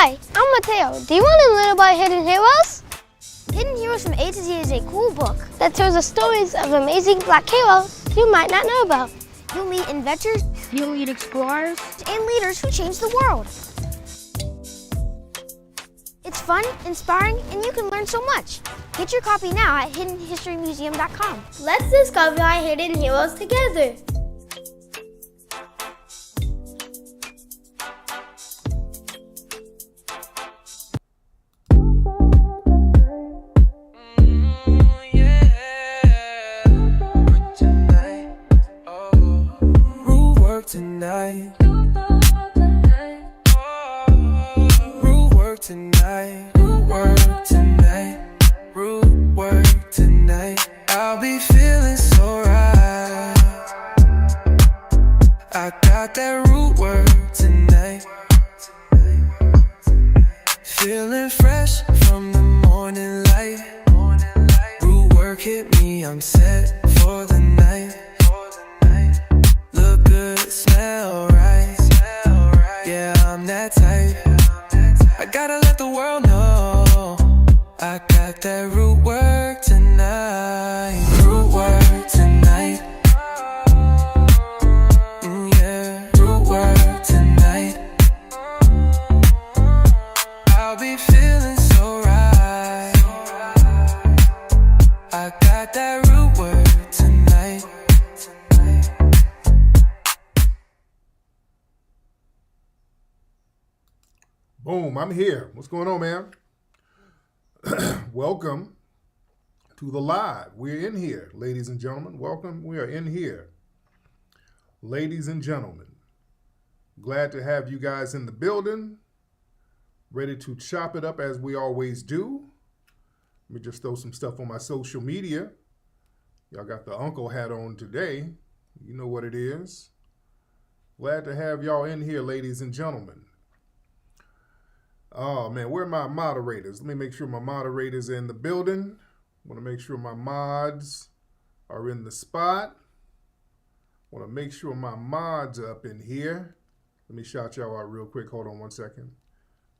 Hi, I'm Mateo. Do you want to learn about Hidden Heroes? Hidden Heroes from A to Z is a cool book that tells the stories of amazing black heroes you might not know about. You'll meet inventors, you'll meet explorers, and leaders who change the world. It's fun, inspiring, and you can learn so much. Get your copy now at hiddenhistorymuseum.com. Let's discover our hidden heroes together. Tonight, root work tonight, root work tonight, root work tonight. I'll be feeling so right. I got that root work tonight. Feeling fresh from the morning light. Root work hit me, I'm set for the night. Look good, smell right. Yeah, I'm that type. I gotta let the world know I got that root work tonight. Root work tonight. Yeah, root work tonight. I'll be feeling so right. I got that root work tonight. Boom, I'm here. What's going on, man? Welcome to the live. We're in here, ladies and gentlemen. Welcome. We are in here. Ladies and gentlemen, glad to have you guys in the building. Ready to chop it up as we always do. Let me just throw some stuff on my social media. Y'all got the uncle hat on today. You know what it is. Glad to have y'all in here, ladies and gentlemen. Oh man, where are my moderators? Let me make sure my moderators are in the building. Want to make sure my mods are in the spot. Want to make sure my mods are up in here. Let me shout y'all out real quick. Hold on one second.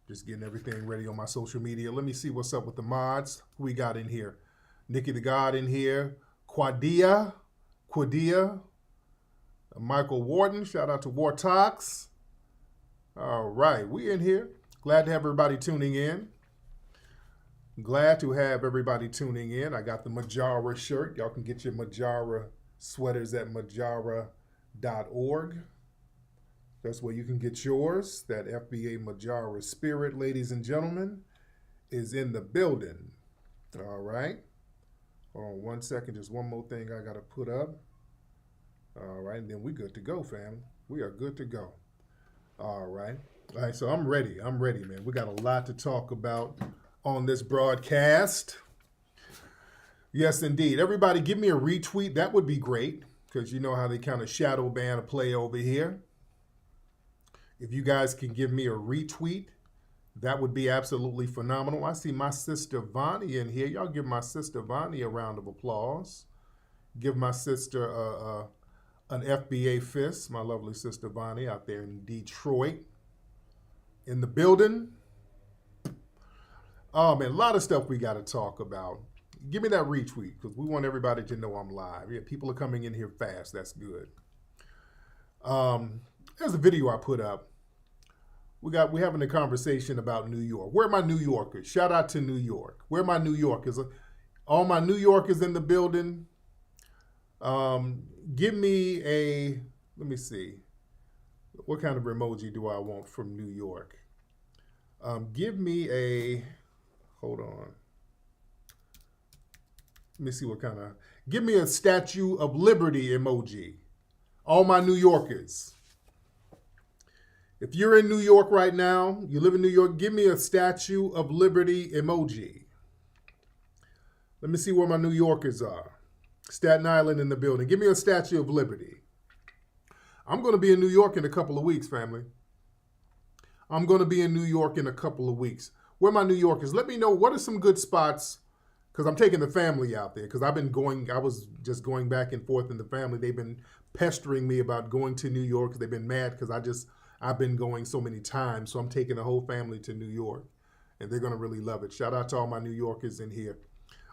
Just getting everything ready on my social media. Let me see what's up with the mods. Who we got in here? Nikki the God in here. Quadia. Michael Warden. Shout out to Wartox. All right, we in here. Glad to have everybody tuning in. Glad to have everybody tuning in. I got the Majara shirt. Y'all can get your Majara sweaters at majara.org. That's where you can get yours. That FBA Majara spirit, ladies and gentlemen, is in the building. All right. Hold on one second. Just one more thing I got to put up. All right. And then we good to go, fam. We are good to go. All right. All right, so I'm ready, man. We got a lot to talk about on this broadcast. Yes, indeed. Everybody give me a retweet. That would be great, because you know how they kind of shadow ban a play over here. If you guys can give me a retweet, that would be absolutely phenomenal. I see my sister Vonnie in here. Y'all give my sister Vonnie a round of applause. Give my sister an FBA fist, my lovely sister Vonnie out there in Detroit. In the building. Oh man, a lot of stuff we got to talk about. Give me that retweet, because we want everybody to know I'm live. Yeah, people are coming in here fast. That's good. There's a video I put up. We're having a conversation about New York. Where are my New Yorkers? Shout out to New York. Where are my New Yorkers? All my New Yorkers in the building. Give me a, let me see. What kind of emoji do I want from New York? Give me a, hold on. Let me see what kind of, give me a Statue of Liberty emoji. All my New Yorkers. If you're in New York right now, you live in New York, give me a Statue of Liberty emoji. Let me see where my New Yorkers are. Staten Island in the building. Give me a Statue of Liberty. I'm going to be in New York in a couple of weeks, family. I'm going to be in New York in a couple of weeks. Where are my New Yorkers? Let me know what are some good spots, because I'm taking the family out there, because I was just going back and forth in the family. They've been pestering me about going to New York. They've been mad because I've been going so many times, so I'm taking the whole family to New York, and they're going to really love it. Shout out to all my New Yorkers in here.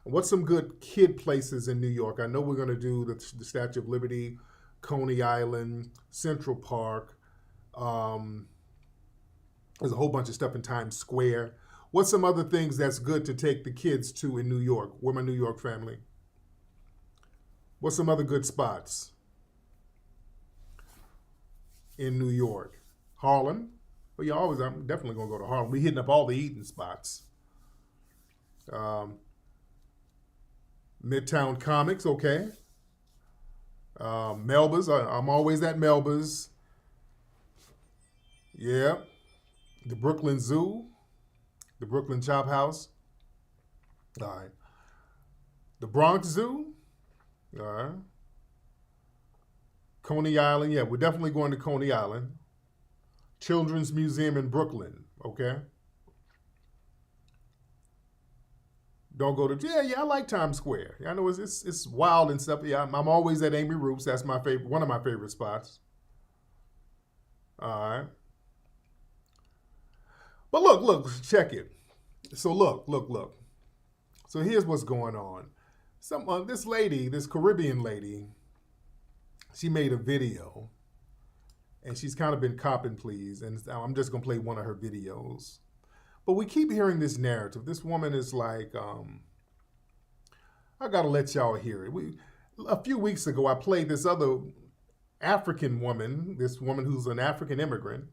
What's some good kid places in New York? I know we're going to do the Statue of Liberty, Coney Island, Central Park. There's a whole bunch of stuff in Times Square. What's some other things that's good to take the kids to in New York? We're my New York family. What's some other good spots in New York? Harlem. Well, I'm definitely going to go to Harlem. We're hitting up all the eating spots. Midtown Comics, okay. Melba's. I'm always at Melba's. Yeah. The Brooklyn Zoo. The Brooklyn Chop House. All right. The Bronx Zoo. All right. Coney Island. Yeah, we're definitely going to Coney Island. Children's Museum in Brooklyn. Okay. Don't go to, yeah, I like Times Square. I know it's wild and stuff. Yeah, I'm always at Amy Roop's. That's my favorite, one of my favorite spots. All right. But look, check it. So look. So here's what's going on. This lady, this Caribbean lady, she made a video, and she's kind of been copping pleased, and I'm just gonna play one of her videos. But we keep hearing this narrative. This woman is like, I gotta let y'all hear it. A few weeks ago, I played this other African woman, this woman who's an African immigrant,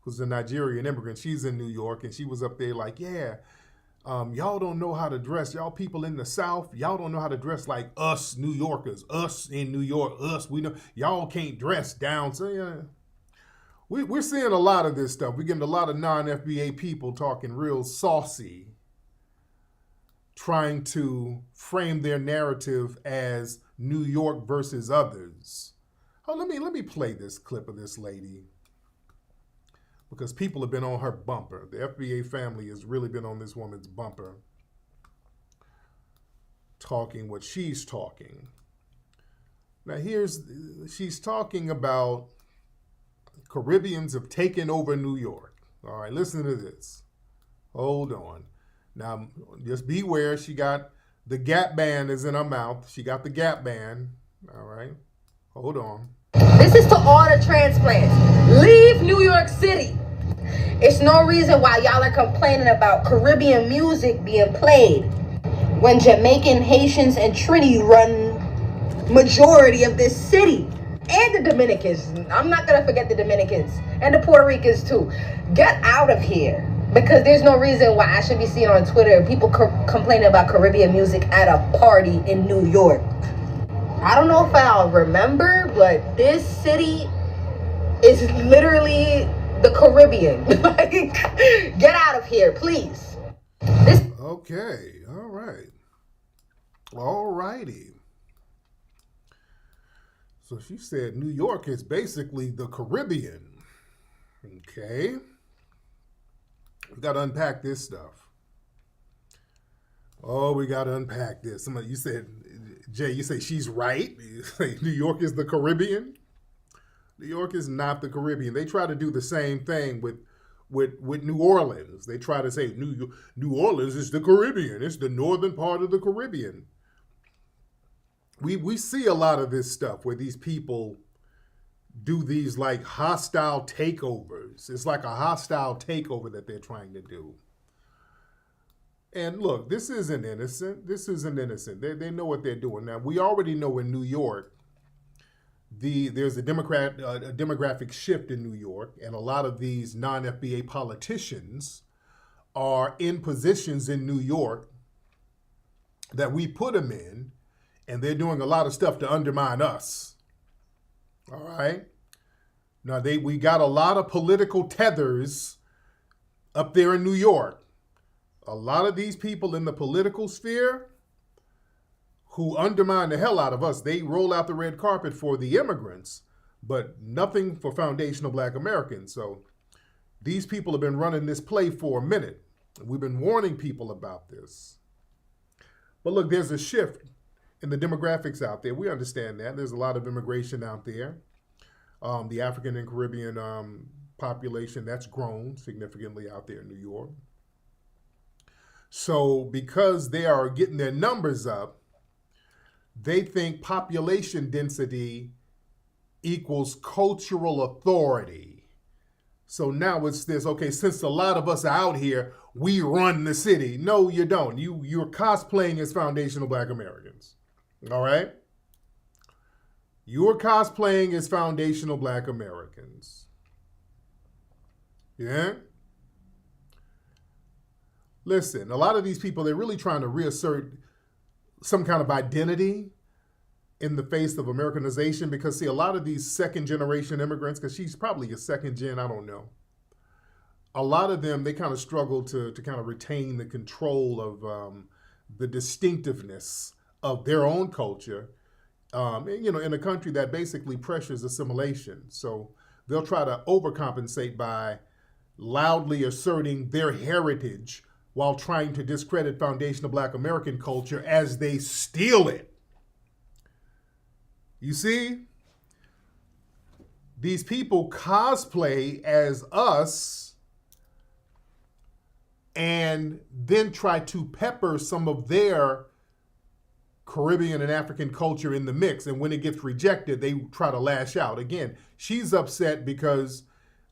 who's a Nigerian immigrant. She's in New York, and she was up there like, yeah, y'all don't know how to dress. Y'all people in the South, y'all don't know how to dress like us New Yorkers, us in New York, us. We know y'all can't dress down. So yeah. We're seeing a lot of this stuff. We're getting a lot of non-FBA people talking real saucy, trying to frame their narrative as New York versus others. Oh, let me play this clip of this lady, because people have been on her bumper. The FBA family has really been on this woman's bumper, talking what she's talking. Now she's talking about Caribbeans have taken over New York. All right, listen to this. Hold on. Now, just beware. She got the Gap band is in her mouth. She got the Gap band. All right. Hold on. This is to all the transplants. Leave New York City. It's no reason why y'all are complaining about Caribbean music being played when Jamaican, Haitians, and Trini run majority of this city. And the Dominicans. I'm not going to forget the Dominicans. And the Puerto Ricans too. Get out of here. Because there's no reason why I should be seeing on Twitter people complaining about Caribbean music at a party in New York. I don't know if I'll remember, but this city is literally the Caribbean. Like, get out of here, please. Okay. All right. All righty. So she said New York is basically the Caribbean. Okay. We got to unpack this stuff. Oh, we got to unpack this. You said, Jay, you say she's right? You say New York is the Caribbean? New York is not the Caribbean. They try to do the same thing with New Orleans. They try to say New Orleans is the Caribbean. It's the northern part of the Caribbean. We see a lot of this stuff where these people do these like hostile takeovers. It's like a hostile takeover that they're trying to do. And look, this isn't innocent. This isn't innocent. They know what they're doing. Now, we already know in New York, there's a demographic shift in New York, and a lot of these non-FBA politicians are in positions in New York that we put them in, and they're doing a lot of stuff to undermine us. All right? Now, we got a lot of political tethers up there in New York. A lot of these people in the political sphere who undermine the hell out of us, they roll out the red carpet for the immigrants, but nothing for foundational Black Americans. So these people have been running this play for a minute. We've been warning people about this. But look, there's a shift in the demographics out there. We understand that. There's a lot of immigration out there. The African and Caribbean population that's grown significantly out there in New York. So because they are getting their numbers up, they think population density equals cultural authority. So now it's this, okay, since a lot of us are out here, we run the city. No, you don't. You're cosplaying as foundational Black Americans. All right? You're cosplaying as foundational Black Americans. Yeah? Listen, a lot of these people, they're really trying to reassert some kind of identity in the face of Americanization, because, see, a lot of these second-generation immigrants, because she's probably a second gen, I don't know. A lot of them, they kind of struggle to kind of retain the control of the distinctiveness of their own culture, in a country that basically pressures assimilation. So they'll try to overcompensate by loudly asserting their heritage while trying to discredit foundational Black American culture as they steal it. You see? These people cosplay as us and then try to pepper some of their Caribbean and African culture in the mix. And when it gets rejected, they try to lash out. Again, she's upset because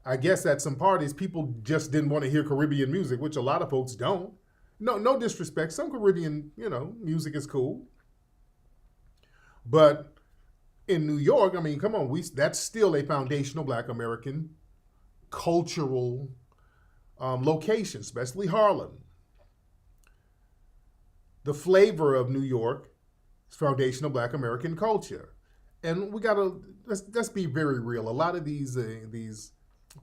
I guess at some parties, people just didn't want to hear Caribbean music, which a lot of folks don't. No disrespect. Some Caribbean, music is cool. But in New York, I mean, come on, that's still a foundational Black American cultural location, especially Harlem. The flavor of New York is foundational Black American culture. And we let's be very real. A lot of these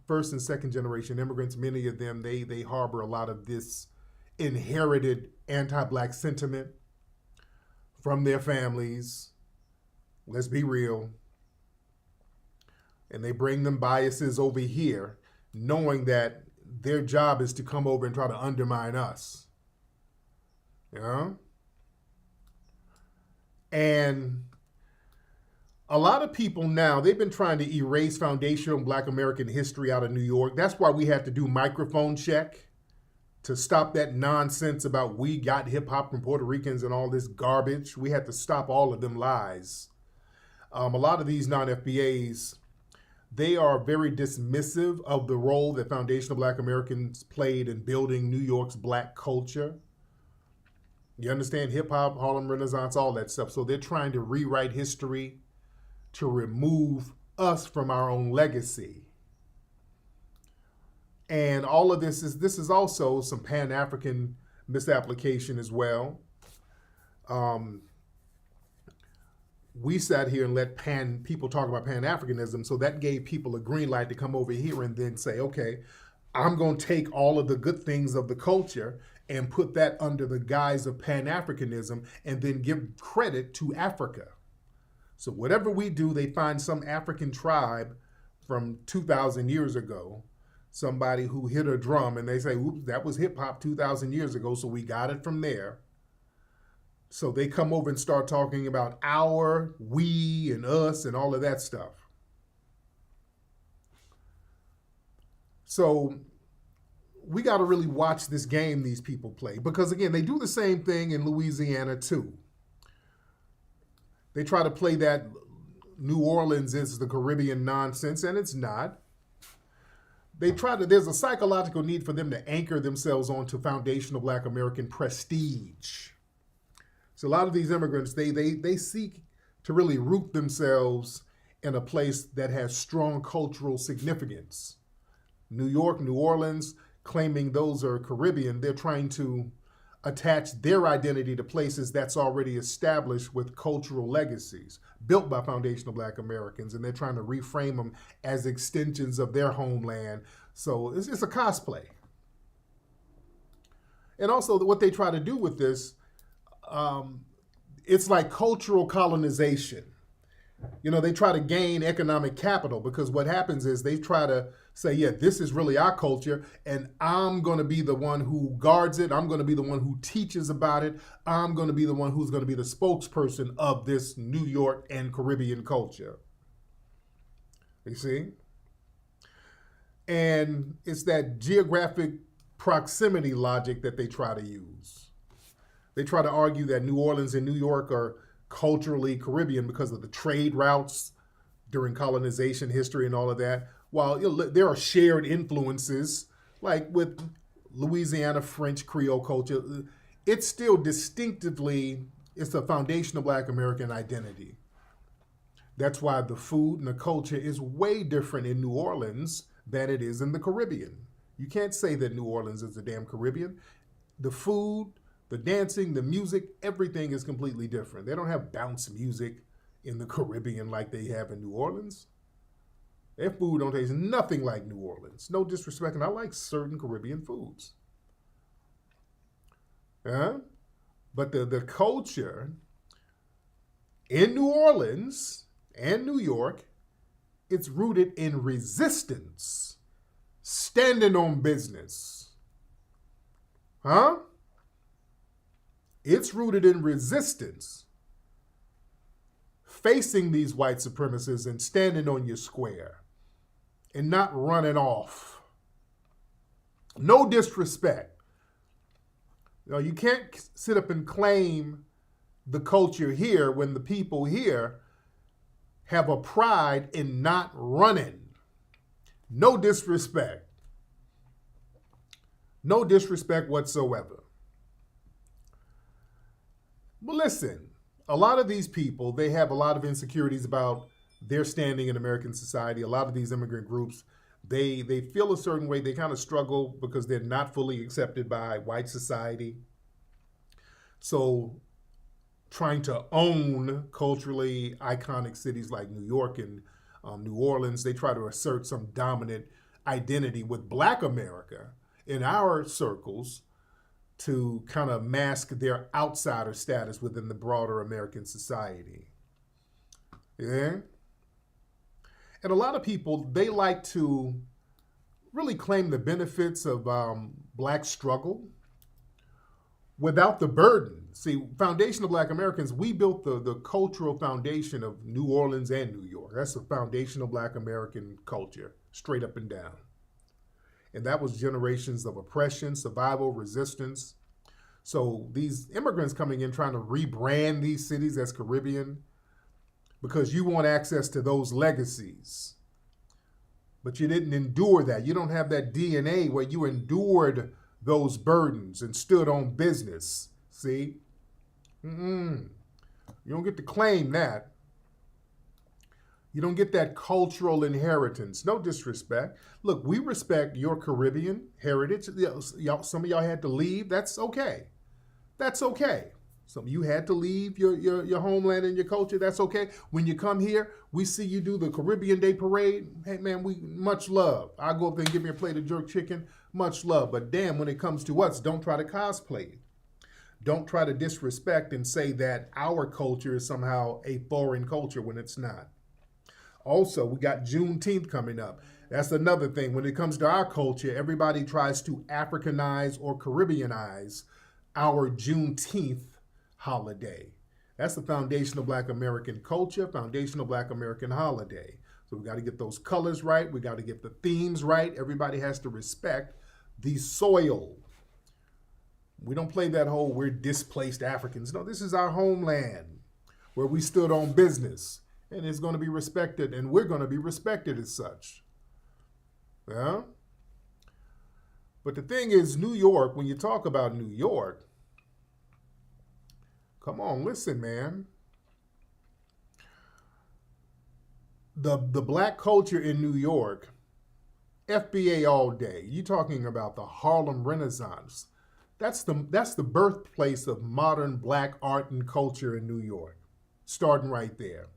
first and second generation immigrants, many of them, they harbor a lot of this inherited anti-Black sentiment from their families. Let's be real. And they bring them biases over here, knowing that their job is to come over and try to undermine us. And a lot of people now, they've been trying to erase foundational Black American history out of New York. That's why we had to do microphone check to stop that nonsense about we got hip hop from Puerto Ricans and all this garbage. We had to stop all of them lies. A lot of these non-FBAs, they are very dismissive of the role that foundational Black Americans played in building New York's Black culture. You understand? Hip hop, Harlem Renaissance, all that stuff. So they're trying to rewrite history to remove us from our own legacy. And all of this is also some Pan-African misapplication as well. We sat here and let people talk about Pan-Africanism, so that gave people a green light to come over here and then say, okay, I'm going to take all of the good things of the culture and put that under the guise of Pan-Africanism and then give credit to Africa. So whatever we do, they find some African tribe from 2,000 years ago, somebody who hit a drum, and they say, oops, that was hip hop 2,000 years ago, so we got it from there. So they come over and start talking about our, we, and us, and all of that stuff. So we got to really watch this game these people play, because again, they do the same thing in Louisiana too. They try to play that New Orleans is the Caribbean nonsense, and it's not. There's a psychological need for them to anchor themselves onto foundational Black American prestige. So a lot of these immigrants, they seek to really root themselves in a place that has strong cultural significance. New York, New Orleans, claiming those are Caribbean, they're trying to attach their identity to places that's already established with cultural legacies built by foundational Black Americans, and they're trying to reframe them as extensions of their homeland. So it's a cosplay. And also what they try to do with this, it's like cultural colonization. They try to gain economic capital, because what happens is they try to say, yeah, this is really our culture, and I'm going to be the one who guards it. I'm going to be the one who teaches about it. I'm going to be the one who's going to be the spokesperson of this New York and Caribbean culture. You see? And it's that geographic proximity logic that they try to use. They try to argue that New Orleans and New York are culturally Caribbean because of the trade routes during colonization history and all of that. While there are shared influences, like with Louisiana French Creole culture, it's still distinctively, it's a foundation of Black American identity. That's why the food and the culture is way different in New Orleans than it is in the Caribbean. You can't say that New Orleans is the damn Caribbean. The food, the dancing, the music, everything is completely different. They don't have bounce music in the Caribbean like they have in New Orleans. Their food don't taste nothing like New Orleans. No disrespect, and I like certain Caribbean foods. But the culture in New Orleans and New York, it's rooted in resistance, standing on business. It's rooted in resistance, facing these white supremacists and standing on your square and not running off. No disrespect. You can't sit up and claim the culture here when the people here have a pride in not running. No disrespect. No disrespect whatsoever. Well, listen, a lot of these people, they have a lot of insecurities about their standing in American society. A lot of these immigrant groups, they feel a certain way. They kind of struggle because they're not fully accepted by white society. So trying to own culturally iconic cities like New York and New Orleans, they try to assert some dominant identity with Black America in our circles to kind of mask their outsider status within the broader American society. Yeah? And a lot of people, they like to really claim the benefits of Black struggle without the burden. See, foundational Black Americans, we built the cultural foundation of New Orleans and New York. That's the foundational Black American culture, straight up and down. And that was generations of oppression, survival, resistance. So these immigrants coming in trying to rebrand these cities as Caribbean because you want access to those legacies. But you didn't endure that. You don't have that DNA where you endured those burdens and stood on business. See? You don't get to claim that. You don't get that cultural inheritance. No disrespect. Look, we respect your Caribbean heritage. Some of y'all had to leave. That's okay. That's okay. Some of you had to leave your homeland and your culture. That's okay. When you come here, we see you do the Caribbean Day Parade. Hey, man, we much love. I'll go up there and give me a plate of jerk chicken. Much love. But damn, when it comes to us, don't try to cosplay. Don't try to disrespect and say that our culture is somehow a foreign culture when it's not. Also, we got Juneteenth coming up. That's another thing. When it comes to our culture, everybody tries to Africanize or Caribbeanize our Juneteenth holiday. That's the foundational Black American culture, foundational Black American holiday. So we got to get those colors right. We got to get the themes right. Everybody has to respect the soil. We don't play that whole we're displaced Africans. No, this is our homeland where we stood on business. And it's going to be respected, and we're going to be respected as such. Yeah? But the thing is, New York, when you talk about New York, come on, listen, man. The Black culture in New York, FBA all day. You're talking about the Harlem Renaissance. That's the birthplace of modern Black art and culture in New York, starting right there.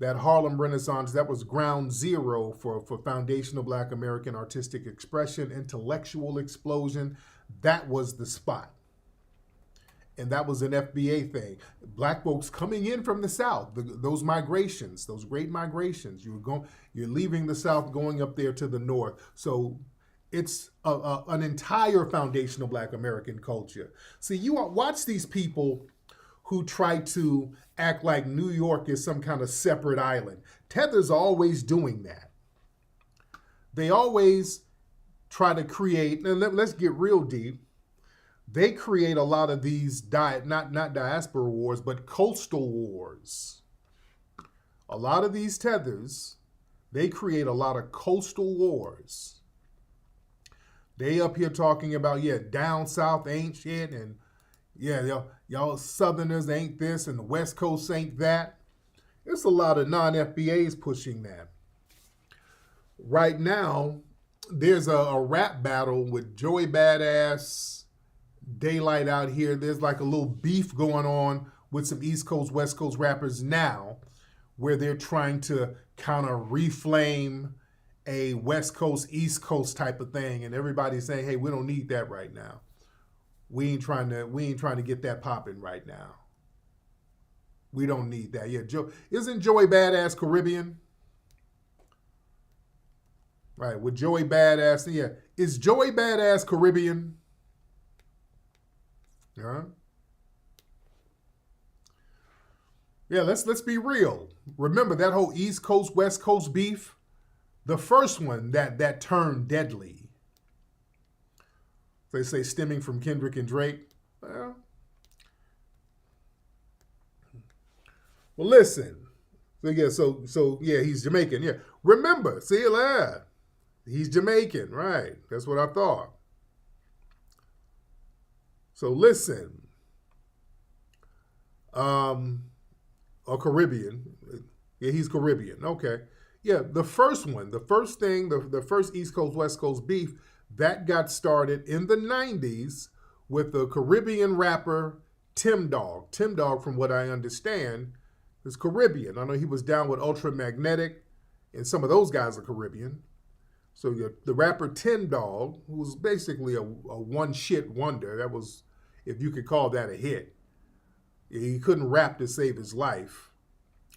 That Harlem Renaissance, that was ground zero for foundational Black American artistic expression, intellectual explosion. That was the spot. And that was an FBA thing. Black folks coming in from the South, those migrations, those great migrations. You're leaving the South, going up there to the North. So it's an entire foundational Black American culture. See, you watch these people who try to act like New York is some kind of separate island. Tether's always doing that. they always try to create, and let's get real deep. They create a lot of these not diaspora wars, but coastal wars. A lot of these tethers, they create a lot of coastal wars. They up here talking about, yeah, down south ain't shit, and yeah, y'all southerners ain't this, and the West Coast ain't that. There's a lot of non-FBAs pushing that. Right now, there's a rap battle with Joey Badass, Daylight out here. There's like a little beef going on with some East Coast, West Coast rappers now, where they're trying to kind of reflame a West Coast, East Coast type of thing. And everybody's saying, hey, we don't need that right now. We ain't trying to get that popping right now. We don't need that. Yeah, isn't Joey Badass Caribbean? Right, with Joey Badass. Yeah, is Joey Badass Caribbean? Yeah. Yeah, let's be real. Remember that whole East Coast, West Coast beef? The first one that turned deadly. They say stemming from Kendrick and Drake. Well, listen. So yeah, he's Jamaican. Yeah. Remember, see you later. He's Jamaican, right? That's what I thought. So listen. Or Caribbean. Yeah, he's Caribbean. Okay. Yeah, the first East Coast, West Coast beef, that got started in the 90s with the Caribbean rapper Tim Dog. Tim Dog, from what I understand, is Caribbean. I know he was down with Ultramagnetic, and some of those guys are Caribbean. So the rapper Tim Dog, who was basically a one-shit wonder, that was, if you could call that a hit. He couldn't rap to save his life.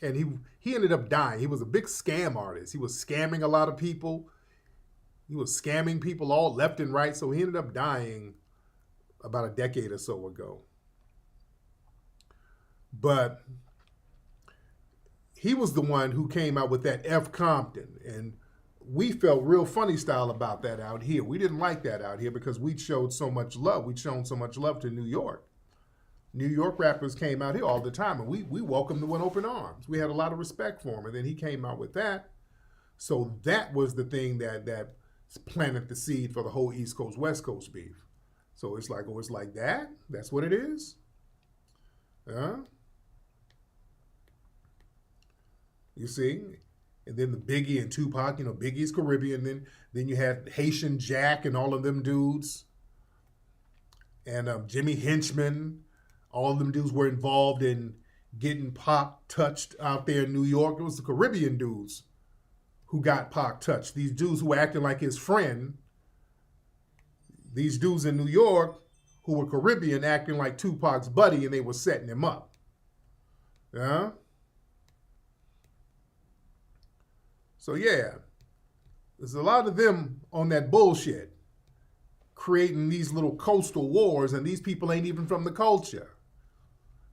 And he ended up dying. He was a big scam artist. He was scamming a lot of people. He was scamming people all left and right. So he ended up dying about a decade or so ago. But he was the one who came out with that F Compton. And we felt real funny style about that out here. We didn't like that out here because we showed so much love. We'd shown so much love to New York. New York rappers came out here all the time, and we welcomed them with open arms. We had a lot of respect for him, and then he came out with that. So that was the thing that planted the seed for the whole East Coast, West Coast beef. So it's like, oh, it's like that? That's what it is? You see? And then the Biggie and Tupac, Biggie's Caribbean. Then you had Haitian Jack and all of them dudes. And Jimmy Henchman. All of them dudes were involved in getting Pac touched out there in New York. It was the Caribbean dudes who got Pac touched. These dudes who were acting like his friend. These dudes in New York who were Caribbean acting like Tupac's buddy, and they were setting him up. Yeah? So yeah, there's a lot of them on that bullshit creating these little coastal wars, and these people ain't even from the culture.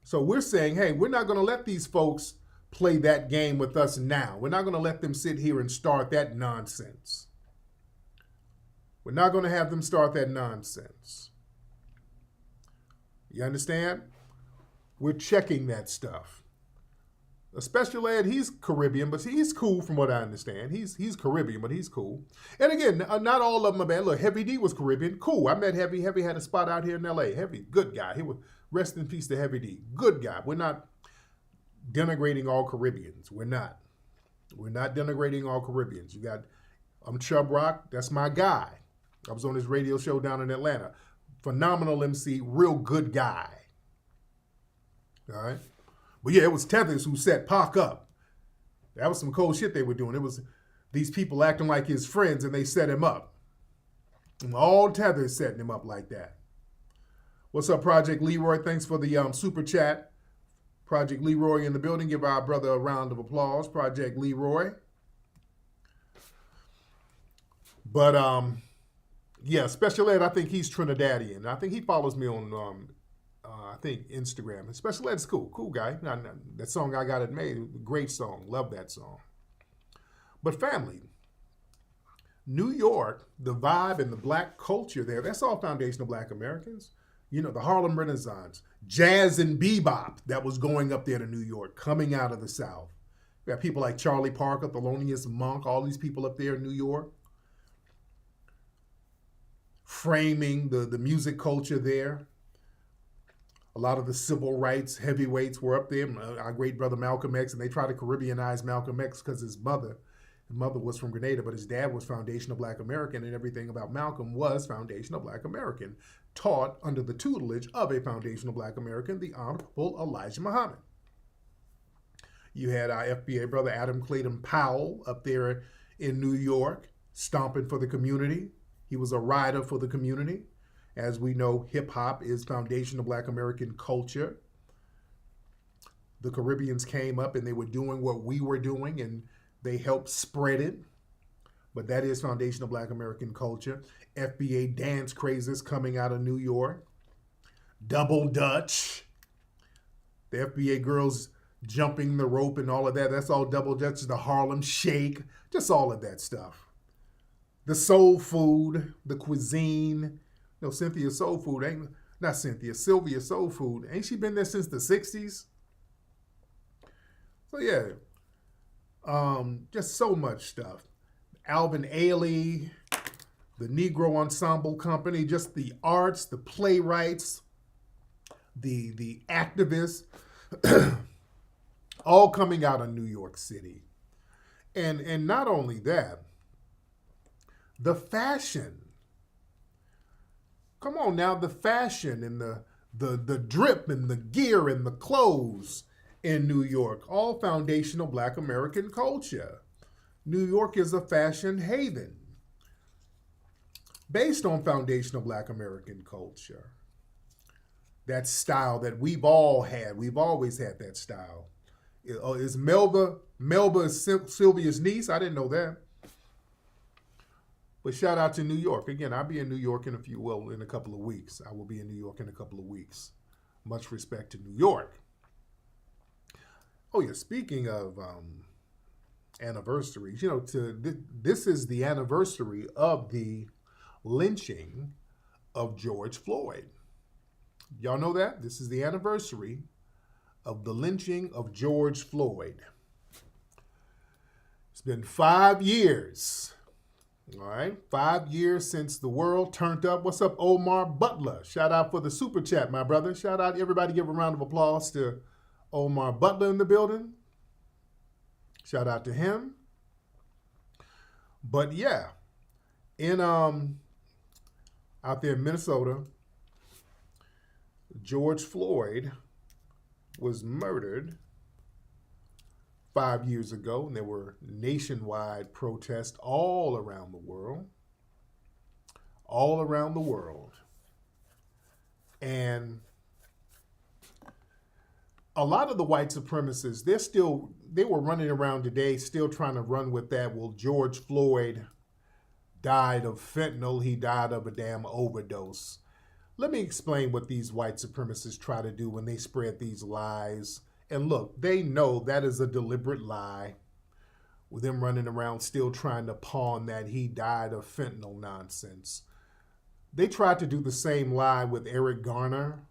So we're saying, hey, we're not going to let these folks play that game with us now. We're not going to let them sit here and start that nonsense. We're not going to have them start that nonsense. You understand? We're checking that stuff. A special ed, he's Caribbean, but he's cool from what I understand. He's Caribbean, but he's cool. And again, not all of them are bad. Look, Heavy D was Caribbean. Cool. I met Heavy. Heavy had a spot out here in L.A. Heavy, good guy. He was, rest in peace to Heavy D. Good guy. We're not denigrating all Caribbeans. We're not. We're not denigrating all Caribbeans. You got, Chub Rock. That's my guy. I was on his radio show down in Atlanta. Phenomenal MC. Real good guy. All right. But yeah, it was Tethers who set Pac up. That was some cold shit they were doing. It was these people acting like his friends, and they set him up. And all Tethers setting him up like that. What's up, Project Leroy? Thanks for the super chat. Project Leroy in the building. Give our brother a round of applause. Project Leroy. But yeah, Special Ed, I think he's Trinidadian. I think he follows me on I think Instagram. And Special Ed's cool. Cool guy. That song I Got It Made, great song. Love that song. But family, New York, the vibe and the black culture there, that's all foundational black Americans. You know, the Harlem Renaissance, jazz and bebop that was going up there to New York, coming out of the South. We have people like Charlie Parker, Thelonious Monk, all these people up there in New York, framing the music culture there. A lot of the civil rights heavyweights were up there. Our great brother Malcolm X, and they tried to Caribbeanize Malcolm X because his mother was from Grenada, but his dad was foundational black American, and everything about Malcolm was foundational black American, taught under the tutelage of a foundational black American, the Honorable Elijah Muhammad. You had our FBA brother Adam Clayton Powell up there in New York, stomping for the community. He was a rider for the community. As we know, hip hop is foundational black American culture. The Caribbeans came up and they were doing what we were doing, and they helped spread it. But that is foundational black American culture. FBA dance crazes coming out of New York. Double Dutch. The FBA girls jumping the rope and all of that. That's all double Dutch. The Harlem Shake. Just all of that stuff. The soul food, the cuisine. No, Sylvia Soul Food, Sylvia Soul Food. Ain't she been there since the 60s? So yeah, just so much stuff. Alvin Ailey, the Negro Ensemble Company, just the arts, the playwrights, the activists, all coming out of New York City. And not only that, the fashion. Come on now, the fashion and the drip and the gear and the clothes in New York, all foundational black American culture. New York is a fashion haven based on foundational black American culture. That style that we've all had, we've always had that style. Is Melba Sylvia's niece? I didn't know that. But shout out to New York. Again, I'll be in New York in a couple of weeks. I will be in New York in a couple of weeks. Much respect to New York. Oh yeah, speaking of anniversaries, this is the anniversary of the lynching of George Floyd. Y'all know that? This is the anniversary of the lynching of George Floyd. It's been 5 years. All right, 5 years since the world turned up. What's up, Omar Butler? Shout out for the super chat, my brother. Shout out, everybody give a round of applause to Omar Butler in the building. Shout out to him. But yeah, in out there in Minnesota, George Floyd was murdered 5 years ago, and there were nationwide protests all around the world. And a lot of the white supremacists, they were running around today still trying to run with that. Well, George Floyd died of fentanyl. He died of a damn overdose. Let me explain what these white supremacists try to do when they spread these lies. And look, they know that is a deliberate lie, with them running around still trying to pawn that he died of fentanyl nonsense. They tried to do the same lie with Eric Garner.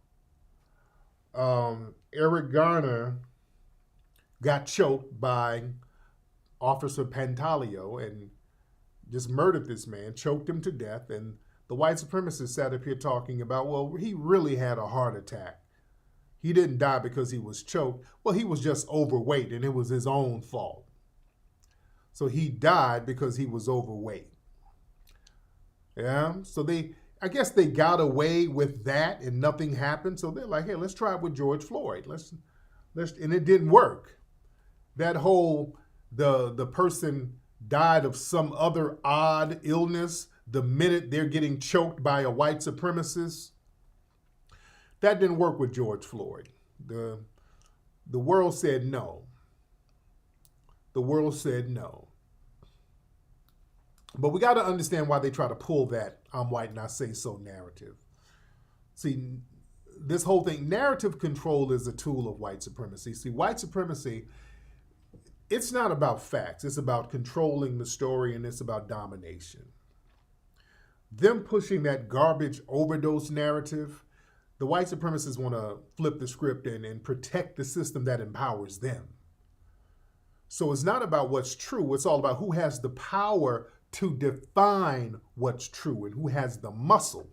Eric Garner got choked by Officer Pantaleo and just murdered this man, choked him to death. And the white supremacists sat up here talking about, well, he really had a heart attack. He didn't die because he was choked. Well, he was just overweight, and it was his own fault. So he died because he was overweight. Yeah, so I guess they got away with that, and nothing happened. So they're like, hey, let's try it with George Floyd. And it didn't work. That whole, the person died of some other odd illness the minute they're getting choked by a white supremacist. That didn't work with George Floyd. The world said no. The world said no. But we got to understand why they try to pull that "I'm white and I say so" narrative. See, this whole thing, narrative control is a tool of white supremacy. See, white supremacy It's not about facts. It's about controlling the story, and it's about domination. Them pushing that garbage overdose narrative, the white supremacists want to flip the script and protect the system that empowers them. So it's not about what's true. It's all about who has the power to define what's true and who has the muscle.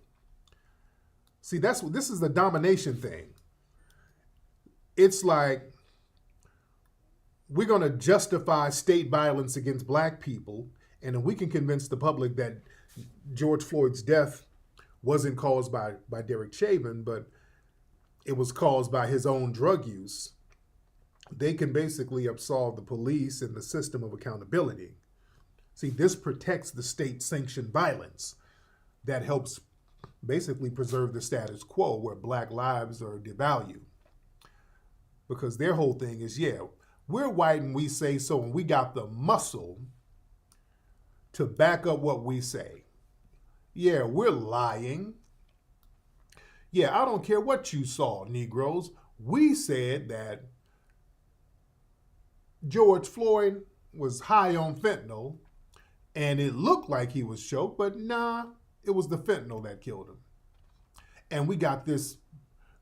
See, this is the domination thing. It's like we're going to justify state violence against black people, and if we can convince the public that George Floyd's death wasn't caused by Derek Chauvin, but it was caused by his own drug use, they can basically absolve the police and the system of accountability. See, this protects the state-sanctioned violence that helps basically preserve the status quo where black lives are devalued. Because their whole thing is, yeah, we're white and we say so, and we got the muscle to back up what we say. Yeah, we're lying. Yeah, I don't care what you saw, Negroes. We said that George Floyd was high on fentanyl, and it looked like he was choked, but nah, it was the fentanyl that killed him. And we got this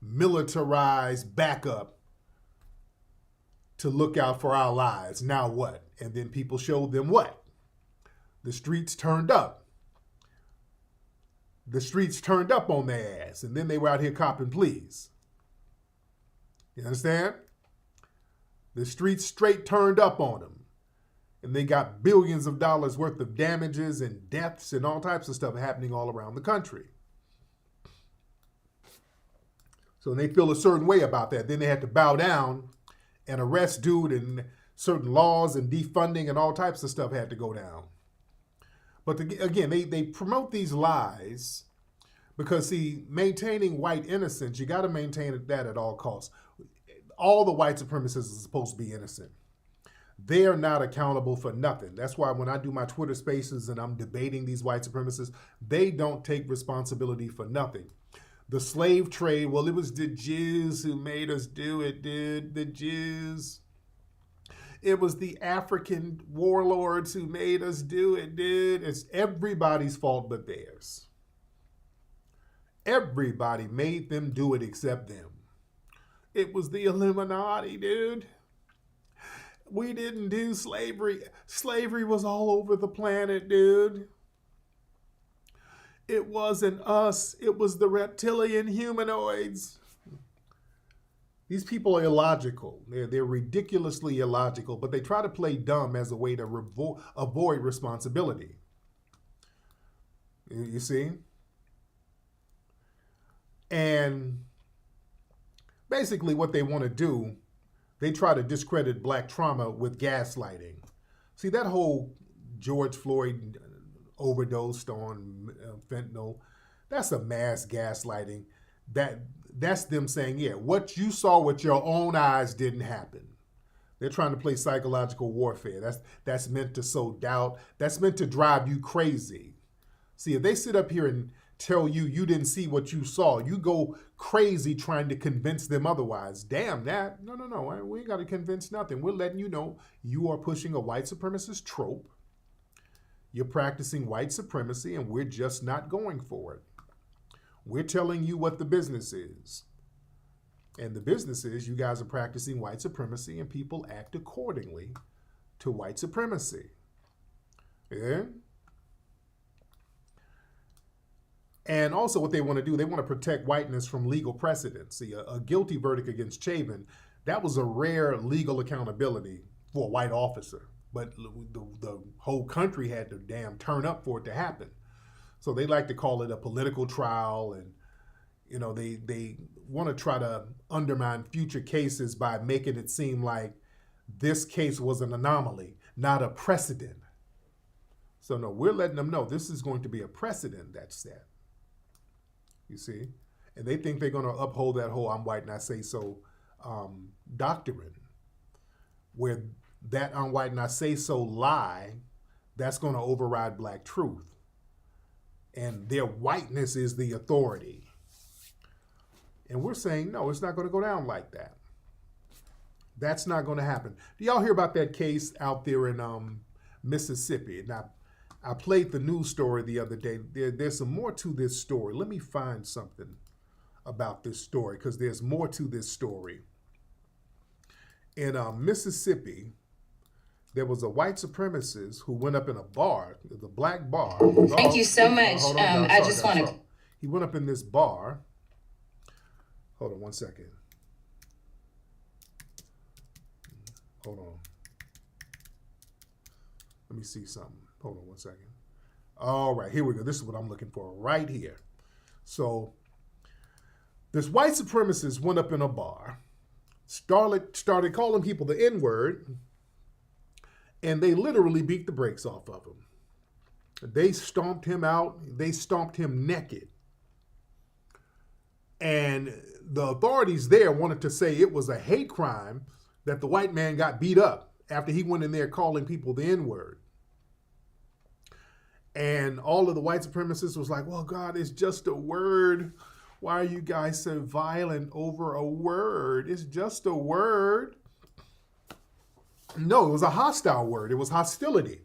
militarized backup to look out for our lives. Now what? And then people showed them what? The streets turned up. The streets turned up on their ass, and then they were out here copping pleas. You understand? The streets straight turned up on them, and they got billions of dollars worth of damages and deaths and all types of stuff happening all around the country. So they feel a certain way about that. Then they had to bow down and arrest dude, and certain laws and defunding and all types of stuff had to go down. But again, they promote these lies because, see, maintaining white innocence, you got to maintain that at all costs. All the white supremacists are supposed to be innocent. They are not accountable for nothing. That's why when I do my Twitter spaces and I'm debating these white supremacists, they don't take responsibility for nothing. The slave trade, well, it was the Jews who made us do it, dude. The Jews. It was the African warlords who made us do it, dude. It's everybody's fault but theirs. Everybody made them do it except them. It was the Illuminati, dude. We didn't do slavery. Slavery was all over the planet, dude. It wasn't us. It was the reptilian humanoids. These people are illogical. They're ridiculously illogical, but they try to play dumb as a way to avoid responsibility. You see? And basically what they want to do, they try to discredit black trauma with gaslighting. See, that whole George Floyd overdosed on fentanyl, that's a mass gaslighting. That's them saying, yeah, what you saw with your own eyes didn't happen. They're trying to play psychological warfare. That's meant to sow doubt. That's meant to drive you crazy. See, if they sit up here and tell you you didn't see what you saw, you go crazy trying to convince them otherwise. Damn that. No. We ain't got to convince nothing. We're letting you know you are pushing a white supremacist trope. You're practicing white supremacy, and we're just not going for it. We're telling you what the business is. And the business is you guys are practicing white supremacy, and people act accordingly to white supremacy. Yeah? And also what they want to do, they want to protect whiteness from legal precedent. See, a guilty verdict against Chauvin, that was a rare legal accountability for a white officer. But the whole country had to damn turn up for it to happen. So they like to call it a political trial, and you know they want to try to undermine future cases by making it seem like this case was an anomaly, not a precedent. So no, we're letting them know this is going to be a precedent that's set. You see? And they think they're going to uphold that whole I'm white and I say so doctrine, where that I'm white and I say so lie, that's going to override black truth. And their whiteness is the authority. And we're saying, no, it's not going to go down like that. That's not going to happen. Do y'all hear about that case out there in Mississippi? Now, I played the news story the other day. There's some more to this story. Let me find something about this story because there's more to this story. In Mississippi, there was a white supremacist who went up in a bar, the black bar. Thank you so much. I just want to... He went up in this bar. Hold on one second. Hold on. Let me see something. Hold on one second. All right, here we go. This is what I'm looking for right here. So this white supremacist went up in a bar, started calling people the N-word, and they literally beat the brakes off of him. They stomped him out. They stomped him naked. And the authorities there wanted to say it was a hate crime that the white man got beat up after he went in there calling people the N-word. And all of the white supremacists was like, well, God, it's just a word. Why are you guys so violent over a word? It's just a word. No, it was a hostile word. It was hostility.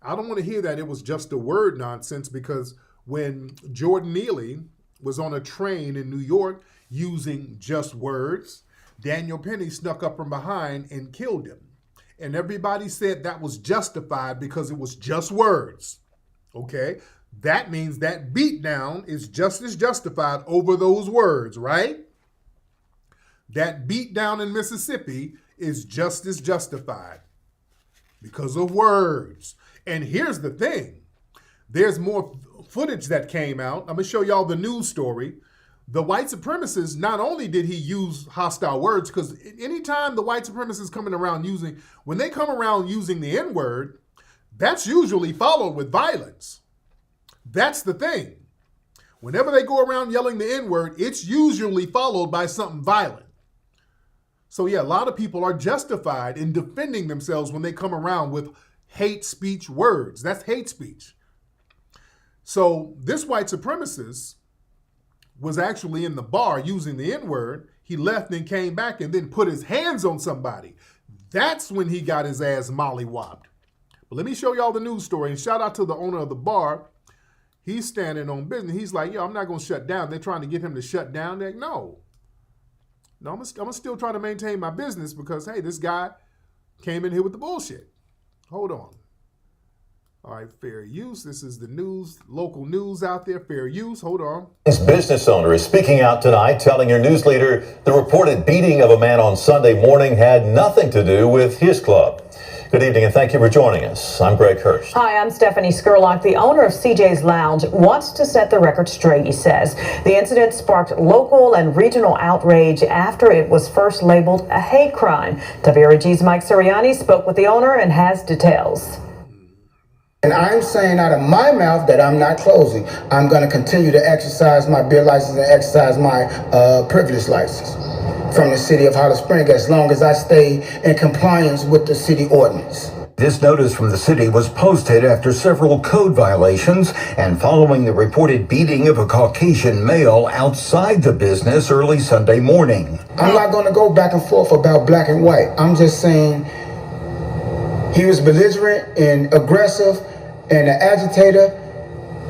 I don't want to hear that it was just a word nonsense, because when Jordan Neely was on a train in New York using just words, Daniel Penny snuck up from behind and killed him. And everybody said that was justified because it was just words. Okay? That means that beatdown is just as justified over those words, right? That beatdown in Mississippi is just as justified because of words. And here's the thing. There's more footage that came out. I'm going to show y'all the news story. The white supremacist, not only did he use hostile words, because anytime the white supremacists coming around when they come around using the N-word, that's usually followed with violence. That's the thing. Whenever they go around yelling the N-word, it's usually followed by something violent. So yeah, a lot of people are justified in defending themselves when they come around with hate speech words. That's hate speech. So this white supremacist was actually in the bar using the N-word. He left and came back and then put his hands on somebody. That's when he got his ass mollywopped. But let me show y'all the news story. And shout out to the owner of the bar. He's standing on business. He's like, yo, I'm not going to shut down. They're trying to get him to shut down. They're like, no, I'm still trying to maintain my business because, hey, this guy came in here with the bullshit. Hold on. All right, fair use. This is the news, local news out there. Fair use. Hold on. This business owner is speaking out tonight, telling your news leader the reported beating of a man on Sunday morning had nothing to do with his club. Good evening, and thank you for joining us. I'm Greg Hurst. Hi, I'm Stephanie Skurlock. The owner of CJ's Lounge wants to set the record straight, he says. The incident sparked local and regional outrage after it was first labeled a hate crime. WREG's Mike Sirianni spoke with the owner and has details. And I'm saying out of my mouth that I'm not closing. I'm going to continue to exercise my beer license and exercise my privilege license from the city of Hollow Spring as long as I stay in compliance with the city ordinance. This notice from the city was posted after several code violations and following the reported beating of a Caucasian male outside the business early Sunday morning. I'm not going to go back and forth about black and white. I'm just saying he was belligerent and aggressive and an agitator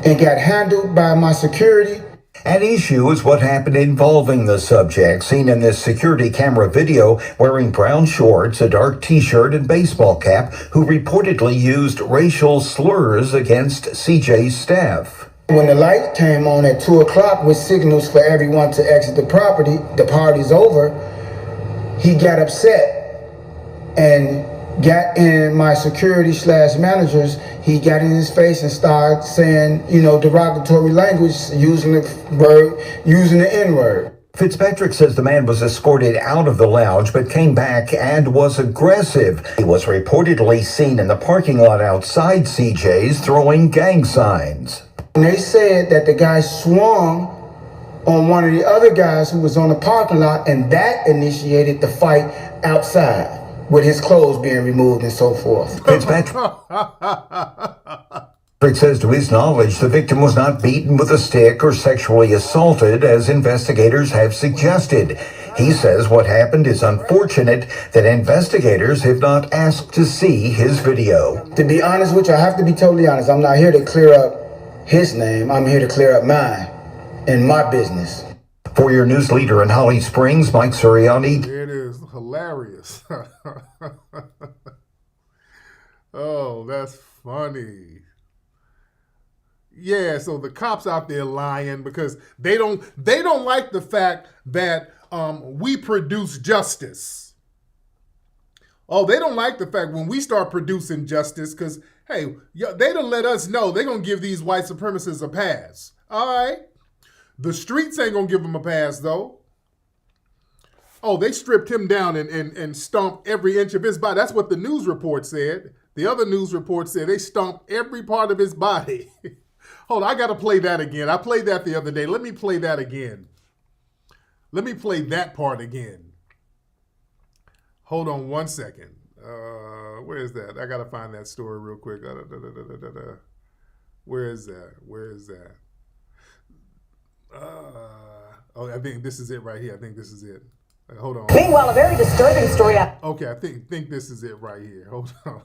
and got handled by my security. At issue is what happened involving the subject, seen in this security camera video wearing brown shorts, a dark t-shirt, and baseball cap, who reportedly used racial slurs against CJ's staff. When the light came on at 2 o'clock with signals for everyone to exit the property, the party's over, he got upset and got in my security / managers. He got in his face and started saying, derogatory language, using the N-word. Fitzpatrick says the man was escorted out of the lounge but came back and was aggressive. He was reportedly seen in the parking lot outside CJ's throwing gang signs. And they said that the guy swung on one of the other guys who was on the parking lot, and that initiated the fight outside, with his clothes being removed and so forth. Fitzpatrick says to his knowledge the victim was not beaten with a stick or sexually assaulted, as investigators have suggested. He says what happened is unfortunate, that investigators have not asked to see his video. To be honest with you, I have to be totally honest. I'm not here to clear up his name. I'm here to clear up mine and my business. For your news leader in Holly Springs, Mike Suriani. It is hilarious. Oh, that's funny. Yeah, so the cops out there lying because they don't like the fact that we produce justice. Oh, they don't like the fact when we start producing justice because, hey, they don't let us know they're going to give these white supremacists a pass. All right? The streets ain't going to give them a pass, though. Oh, they stripped him down and stomped every inch of his body. That's what the news report said. The other news report said they stomped every part of his body. Hold on, I got to play that again. I played that the other day. Let me play that again. Let me play that part again. Hold on one second. Where is that? I got to find that story real quick. Where is that? Where is that? Oh, I think this is it right here. I think this is it. Hold on. Meanwhile, a very disturbing story. Okay, I think this is it right here. Hold on.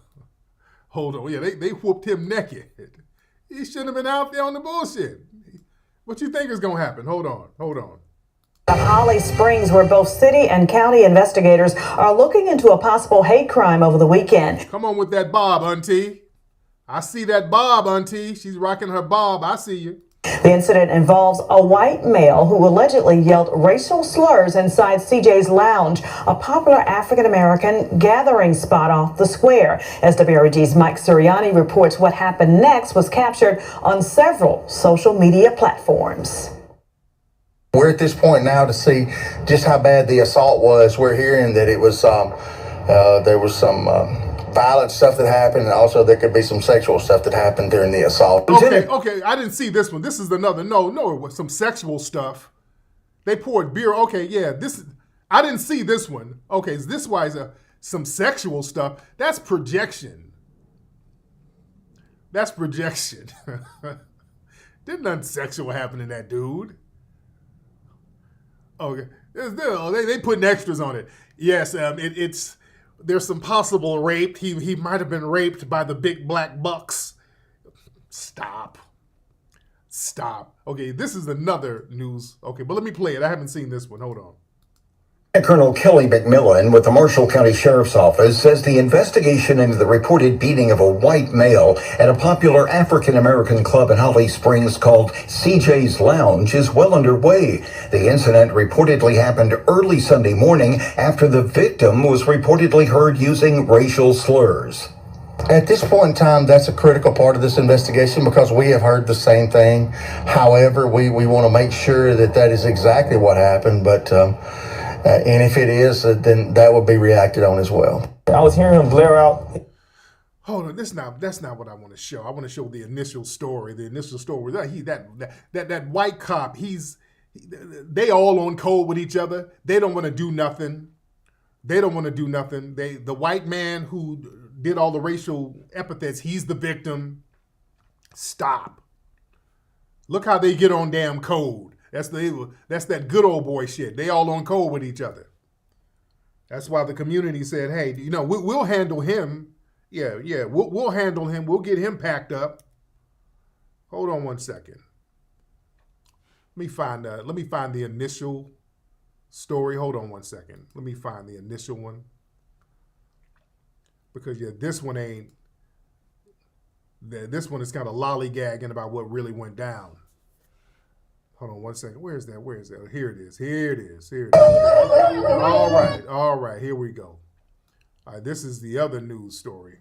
Hold on. Yeah, they whooped him naked. He shouldn't have been out there on the bullshit. What you think is going to happen? Hold on. Holly Springs, where both city and county investigators are looking into a possible hate crime over the weekend. Come on with that bob, auntie. I see that bob, auntie. She's rocking her bob. I see you. The incident involves a white male who allegedly yelled racial slurs inside CJ's Lounge, a popular African-American gathering spot off the square. SWREG's Mike Suriani reports what happened next was captured on several social media platforms. We're at this point now to see just how bad the assault was. We're hearing that it was there was some violent stuff that happened, and also there could be some sexual stuff that happened during the assault. Okay, I didn't see this one. This is another. No, it was some sexual stuff. They poured beer. Okay, yeah, I didn't see this one. Okay, so this was some sexual stuff. That's projection. Didn't nothing sexual happen to that dude. Okay, they putting extras on it. Yes, there's some possible rape. He might have been raped by the big black bucks. Stop. Okay, this is another news. Okay, but let me play it. I haven't seen this one. Hold on. Colonel Kelly McMillan with the Marshall County Sheriff's Office says the investigation into the reported beating of a white male at a popular African-American club in Holly Springs called CJ's Lounge is well underway. The incident reportedly happened early Sunday morning after the victim was reportedly heard using racial slurs. At this point in time, that's a critical part of this investigation because we have heard the same thing. However, we want to make sure that is exactly what happened, but and if it is, then that would be reacted on as well. I was hearing him blare out. Hold on, that's not what I want to show. I want to show the initial story. The initial story. That white cop. They all on code with each other. They don't want to do nothing. The white man who did all the racial epithets. He's the victim. Stop. Look how they get on damn code. That's that good old boy shit. They all on code with each other. That's why the community said, hey, we'll handle him. Yeah, we'll handle him. We'll get him packed up. Hold on one second. Let me find the initial story. Hold on one second. Let me find the initial one. Because this one is kind of lollygagging about what really went down. Hold on one second. Where is that? Here it is. All right. Here we go. All right, this is the other news story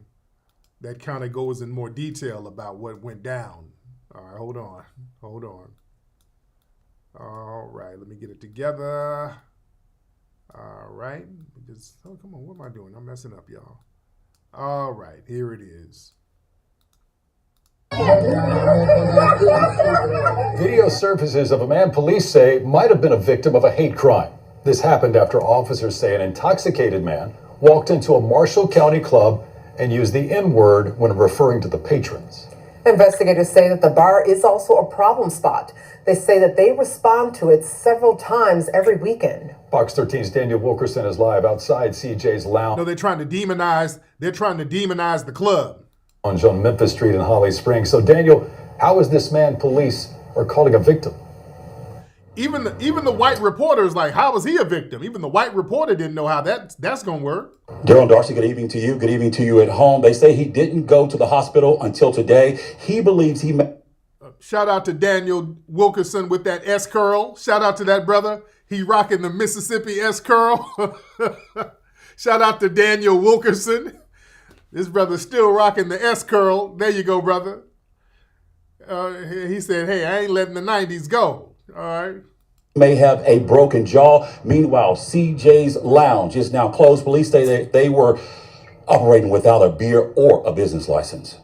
that kind of goes in more detail about what went down. All right, hold on. All right, let me get it together. All right. Come on, what am I doing? I'm messing up, y'all. All right, here it is. Video surfaces of a man police say might have been a victim of a hate crime. This happened after officers say an intoxicated man walked into a Marshall County club and used the N-word when referring to the patrons. Investigators say that the bar is also a problem spot. They say that they respond to it several times every weekend. Fox 13's Daniel Wilkerson is live outside CJ's lounge. No, they're trying to demonize the club. On Memphis Street in Holly Springs. So Daniel, how is this man police are calling a victim? Even the white reporter is like, how was he a victim? Even the white reporter didn't know how that's going to work. Daryl Darcy, good evening to you. Good evening to you at home. They say he didn't go to the hospital until today. He believes he may... Shout out to Daniel Wilkerson with that S-curl. Shout out to that brother. He rocking the Mississippi S-curl. Shout out to Daniel Wilkerson. This brother's still rocking the S-curl. There you go, brother. He said, hey, I ain't letting the 90s go. All right. May have a broken jaw. Meanwhile, CJ's Lounge is now closed. Police say that they were operating without a beer or a business license.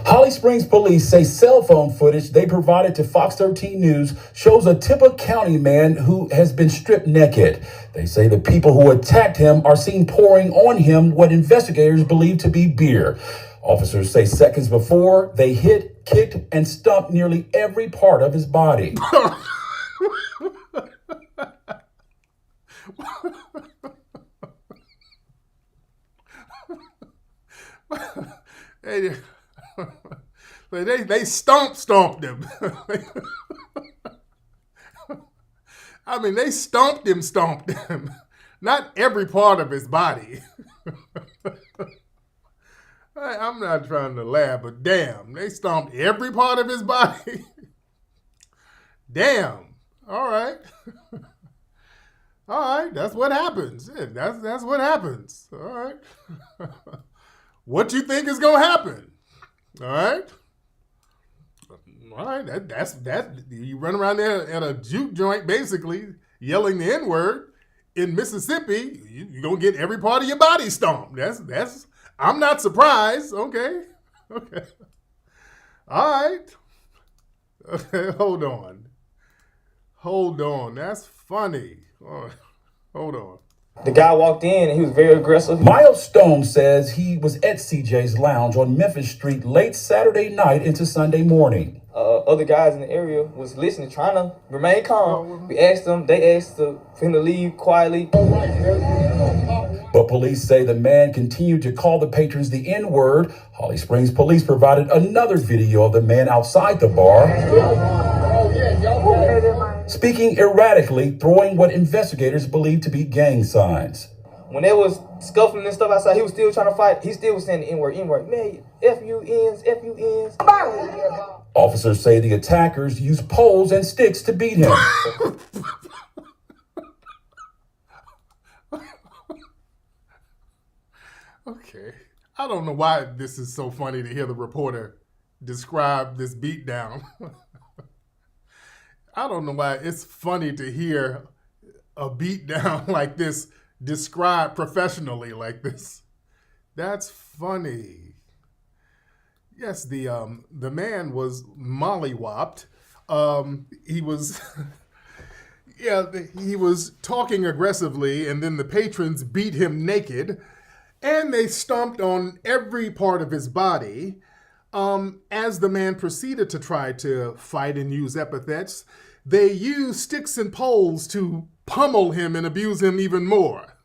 Holly Springs police say cell phone footage they provided to Fox 13 News shows a Tippah County man who has been stripped naked. They say the people who attacked him are seen pouring on him what investigators believe to be beer. Officers say seconds before, they hit, kicked, and stumped nearly every part of his body. They stomped him. I mean, they stomped him. Not every part of his body. I'm not trying to laugh, but damn, they stomped every part of his body. Damn. All right. All right, that's what happens. Yeah, that's what happens. All right. What you think is gonna happen? All right. All right. That's you run around there at a juke joint, basically yelling the N-word in Mississippi. You're gonna get every part of your body stomped. That's. I'm not surprised. Okay. All right. Okay, hold on. That's funny. Hold on. The guy walked in and he was very aggressive. Miles Stone says he was at CJ's Lounge on Memphis Street late Saturday night into Sunday morning. Other guys in the area was listening, trying to remain calm. We asked them, they asked for him to leave quietly. But police say the man continued to call the patrons the N-word. Holly Springs police provided another video of the man outside the bar, speaking erratically, throwing what investigators believe to be gang signs. When they was scuffling and stuff outside, he was still trying to fight. He still was saying the N-word. Man, F-U-Ns. Officers say the attackers used poles and sticks to beat him. Okay. I don't know why this is so funny to hear the reporter describe this beatdown. I don't know why it's funny to hear a beatdown like this described professionally like this. That's funny. Yes, the man was mollywopped. He was he was talking aggressively, and then the patrons beat him naked. And they stomped on every part of his body. As the man proceeded to try to fight and use epithets, they used sticks and poles to pummel him and abuse him even more.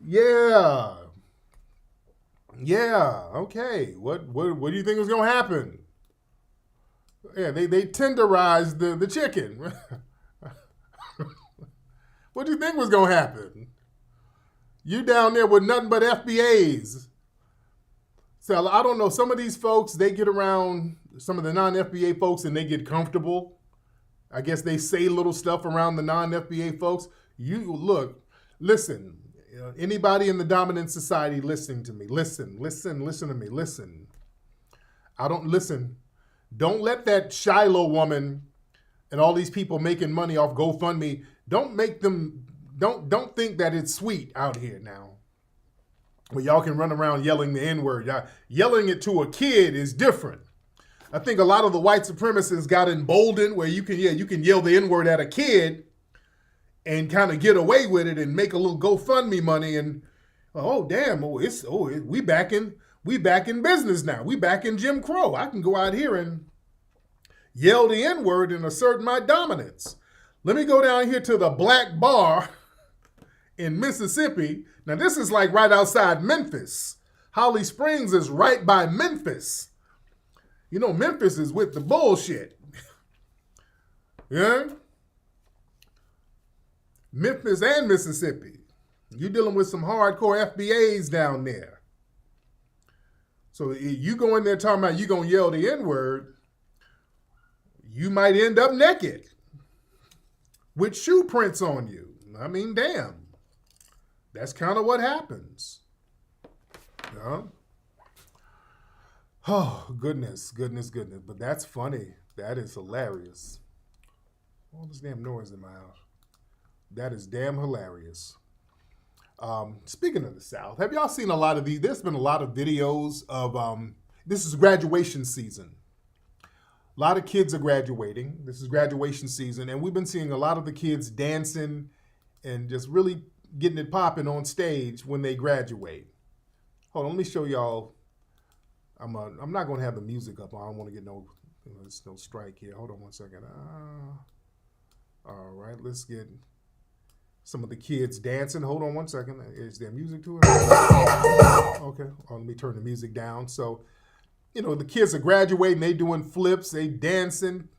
Yeah, okay. What do you think was going to happen? Yeah, they tenderized the chicken. What do you think was going to happen? You down there with nothing but FBAs. So I don't know, some of these folks, they get around some of the non-FBA folks and they get comfortable. I guess they say little stuff around the non-FBA folks. Listen, anybody in the dominant society listening to me, listen to me, listen. Don't let that Shiloh woman and all these people making money off GoFundMe, don't think that it's sweet out here now. Well, y'all can run around yelling the N-word. Yelling it to a kid is different. I think a lot of the white supremacists got emboldened where you can yell the N-word at a kid and kind of get away with it and make a little GoFundMe money and we We back in business now. We back in Jim Crow. I can go out here and yell the N-word and assert my dominance. Let me go down here to the Black Bar in Mississippi. Now, this is like right outside Memphis. Holly Springs is right by Memphis. You know, Memphis is with the bullshit. Yeah? Memphis and Mississippi. You're dealing with some hardcore FBAs down there. So you go in there talking about you going to yell the N-word, you might end up naked with shoe prints on you. I mean, damn. That's kind of what happens. Yeah. Oh, goodness. But that's funny. That is hilarious. All this damn noise in my house. That is damn hilarious. Speaking of the South, have y'all seen a lot of these? There's been a lot of videos of, this is graduation season. A lot of kids are graduating. This is graduation season, and we've been seeing a lot of the kids dancing and just really getting it popping on stage when they graduate. Hold on, let me show y'all. I'm not going to have the music up. I don't want to get no strike here. Hold on one second. All right, let's get some of the kids dancing. Hold on one second. Is there music to it? Okay, let me turn the music down. So, you know, the kids are graduating. They doing flips. They dancing,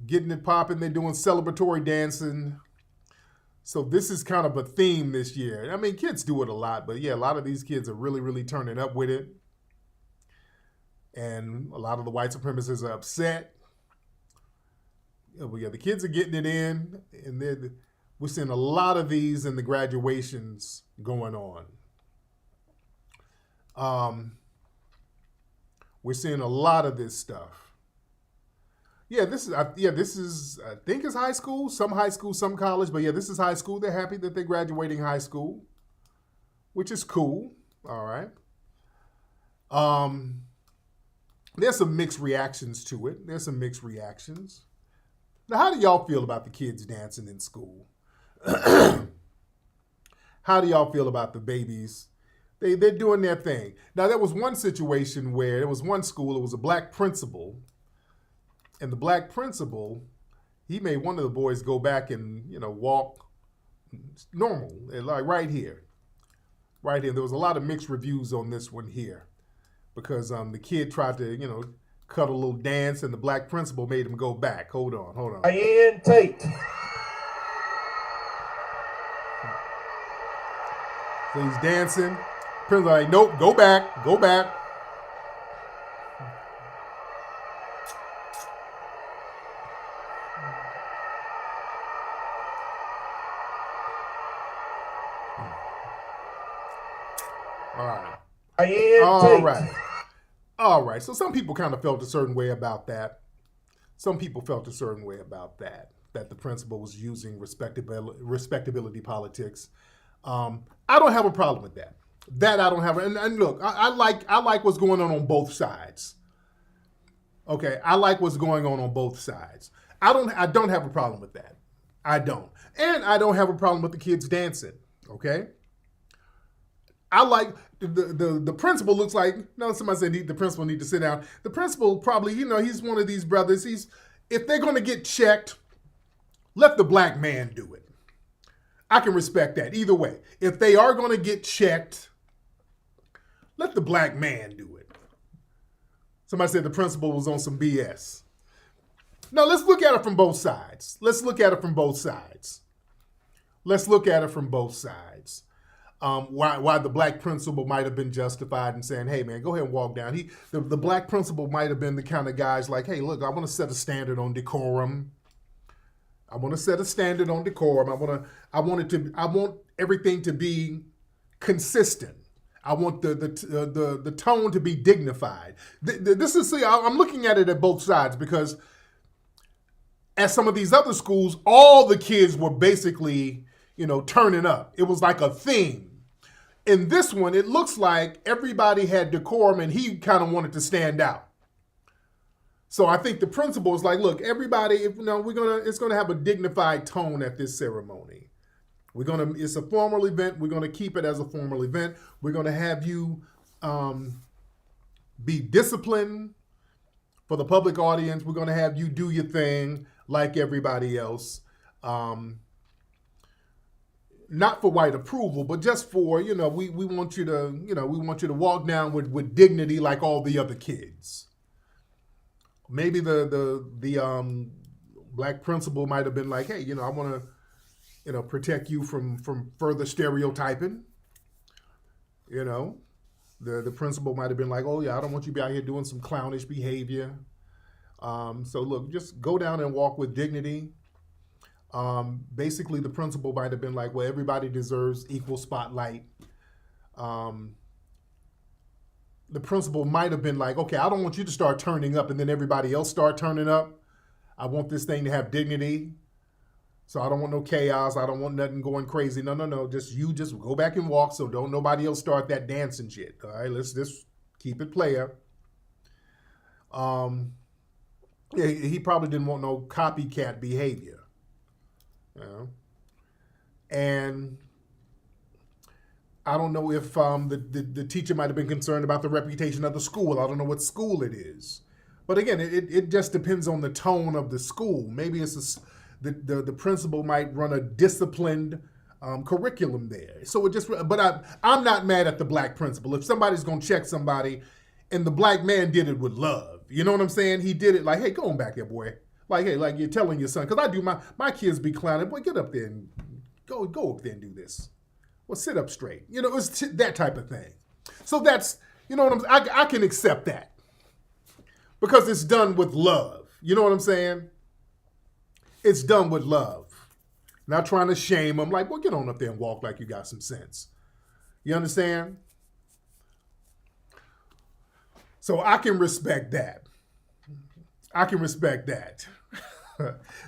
getting it popping. They doing celebratory dancing. So this is kind of a theme this year. I mean, kids do it a lot, but yeah, a lot of these kids are really, really turning up with it. And a lot of the white supremacists are upset. Yeah, the kids are getting it in, and we're seeing a lot of these in the graduations going on. We're seeing a lot of this stuff. Yeah, this is I think it's high school, some college, but yeah, this is high school. They're happy that they're graduating high school, which is cool. All right. There's some mixed reactions to it. Now, how do y'all feel about the kids dancing in school? How do y'all feel about the babies? They're doing their thing. Now, there was one situation where there was one school, it was a black principal, and the black principal, he made one of the boys go back and, walk normal, like right here. Right here. There was a lot of mixed reviews on this one here because the kid tried to, cut a little dance, and the black principal made him go back. Hold on. Ian Tate. So he's dancing. Principal like, nope, go back. All right. So some people kind of felt a certain way about that. That the principal was using respectability politics. I don't have a problem with that. That I don't have. And look, I like what's going on both sides. Okay, I like what's going on both sides. I don't have a problem with that. I don't. And I don't have a problem with the kids dancing. Okay. I like the principal looks like, somebody said the principal need to sit down. The principal probably, he's one of these brothers. If they're going to get checked, let the black man do it. I can respect that either way. If they are going to get checked, let the black man do it. Somebody said the principal was on some BS. Now let's look at it from both sides. Why the black principal might have been justified in saying, hey, man, go ahead and walk down. The black principal might have been the kind of guys like, hey, look, I want to set a standard on decorum. I want everything to be consistent. I want the tone to be dignified. I'm looking at it at both sides because at some of these other schools, all the kids were basically, turning up. It was like a theme. In this one, it looks like everybody had decorum and he kind of wanted to stand out. So I think the principal is like, look, everybody, it's gonna have a dignified tone at this ceremony. It's a formal event. We're gonna keep it as a formal event. We're gonna have you be disciplined for the public audience. We're going to have you do your thing like everybody else. Not for white approval, but just for, we want you to, we want you to walk down with dignity like all the other kids. Maybe the black principal might have been like, hey, I want to, protect you from further stereotyping. The principal might have been like, oh yeah, I don't want you to be out here doing some clownish behavior. So look, just go down and walk with dignity. Basically, the principal might have been like, well, everybody deserves equal spotlight. The principal might have been like, okay, I don't want you to start turning up and then everybody else start turning up. I want this thing to have dignity. So I don't want no chaos. I don't want nothing going crazy. No. Just go back and walk so don't nobody else start that dancing shit. All right, let's just keep it player. Yeah, he probably didn't want no copycat behavior. And I don't know if the teacher might have been concerned about the reputation of the school. I don't know what school it is. But again, it just depends on the tone of the school. Maybe it's the principal might run a disciplined curriculum there. So but I'm not mad at the black principal. If somebody's going to check somebody and the black man did it with love, you know what I'm saying? He did it like, hey, go on back there, boy. Like, hey, like you're telling your son, because I do my kids be clowning, boy, get up there and go up there and do this. Well, sit up straight. It's that type of thing. So that's, what I can accept that because it's done with love. You know what I'm saying? It's done with love. Not trying to shame them. Like, well, get on up there and walk like you got some sense. You understand? So I can respect that.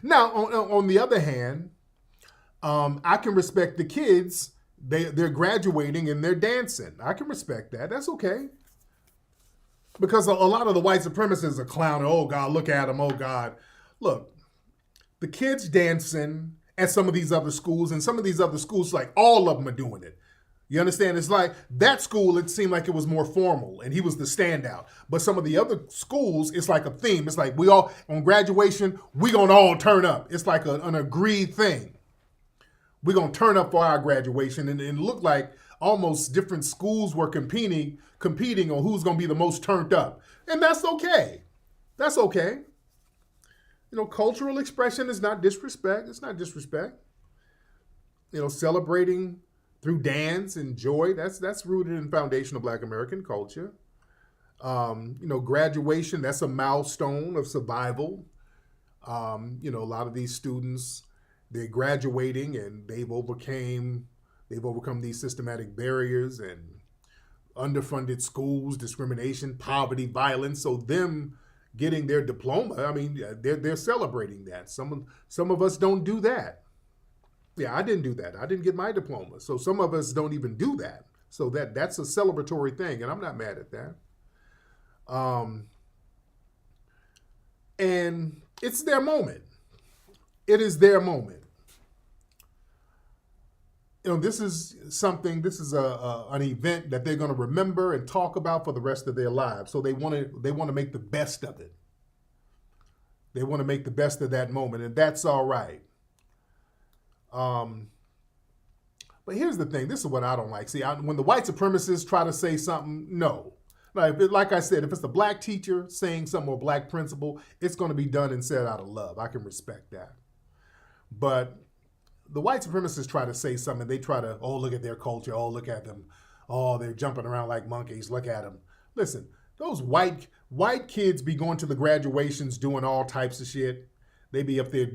Now, on the other hand, I can respect the kids. They're graduating and they're dancing. I can respect that. That's okay. Because a lot of the white supremacists are clowning. Oh, God, look at them. Oh, God. Look, the kids dancing at some of these other schools, and some of these other schools, like all of them are doing it. You understand? It's like that school, it seemed like it was more formal and he was the standout. But some of the other schools, it's like a theme. It's like we all, on graduation, we going to all turn up. It's like an agreed thing. We're going to turn up for our graduation. And it looked like almost different schools were competing on who's going to be the most turned up. And that's okay. That's okay. Cultural expression is not disrespect. It's not disrespect. Celebrating through dance and joy, that's rooted in foundational Black American culture. Graduation, that's a milestone of survival. A lot of these students, they're graduating and they've overcome these systematic barriers and underfunded schools, discrimination, poverty, violence. So them getting their diploma, I mean, they're celebrating that. Some of us don't do that. Yeah, I didn't do that. I didn't get my diploma. So some of us don't even do that. So that's a celebratory thing, and I'm not mad at that. And it's their moment. It is their moment. This is an event that they're going to remember and talk about for the rest of their lives. So they want to make the best of it. They want to make the best of that moment, and that's all right. But here's the thing. This is what I don't like. See, when the white supremacists try to say something, no. Like I said, if it's a black teacher saying something or a black principal, it's going to be done and said out of love. I can respect that. But the white supremacists try to say something. They try to, oh, look at their culture. Oh, look at them. Oh, they're jumping around like monkeys. Look at them. Listen, those white kids be going to the graduations doing all types of shit. They be up there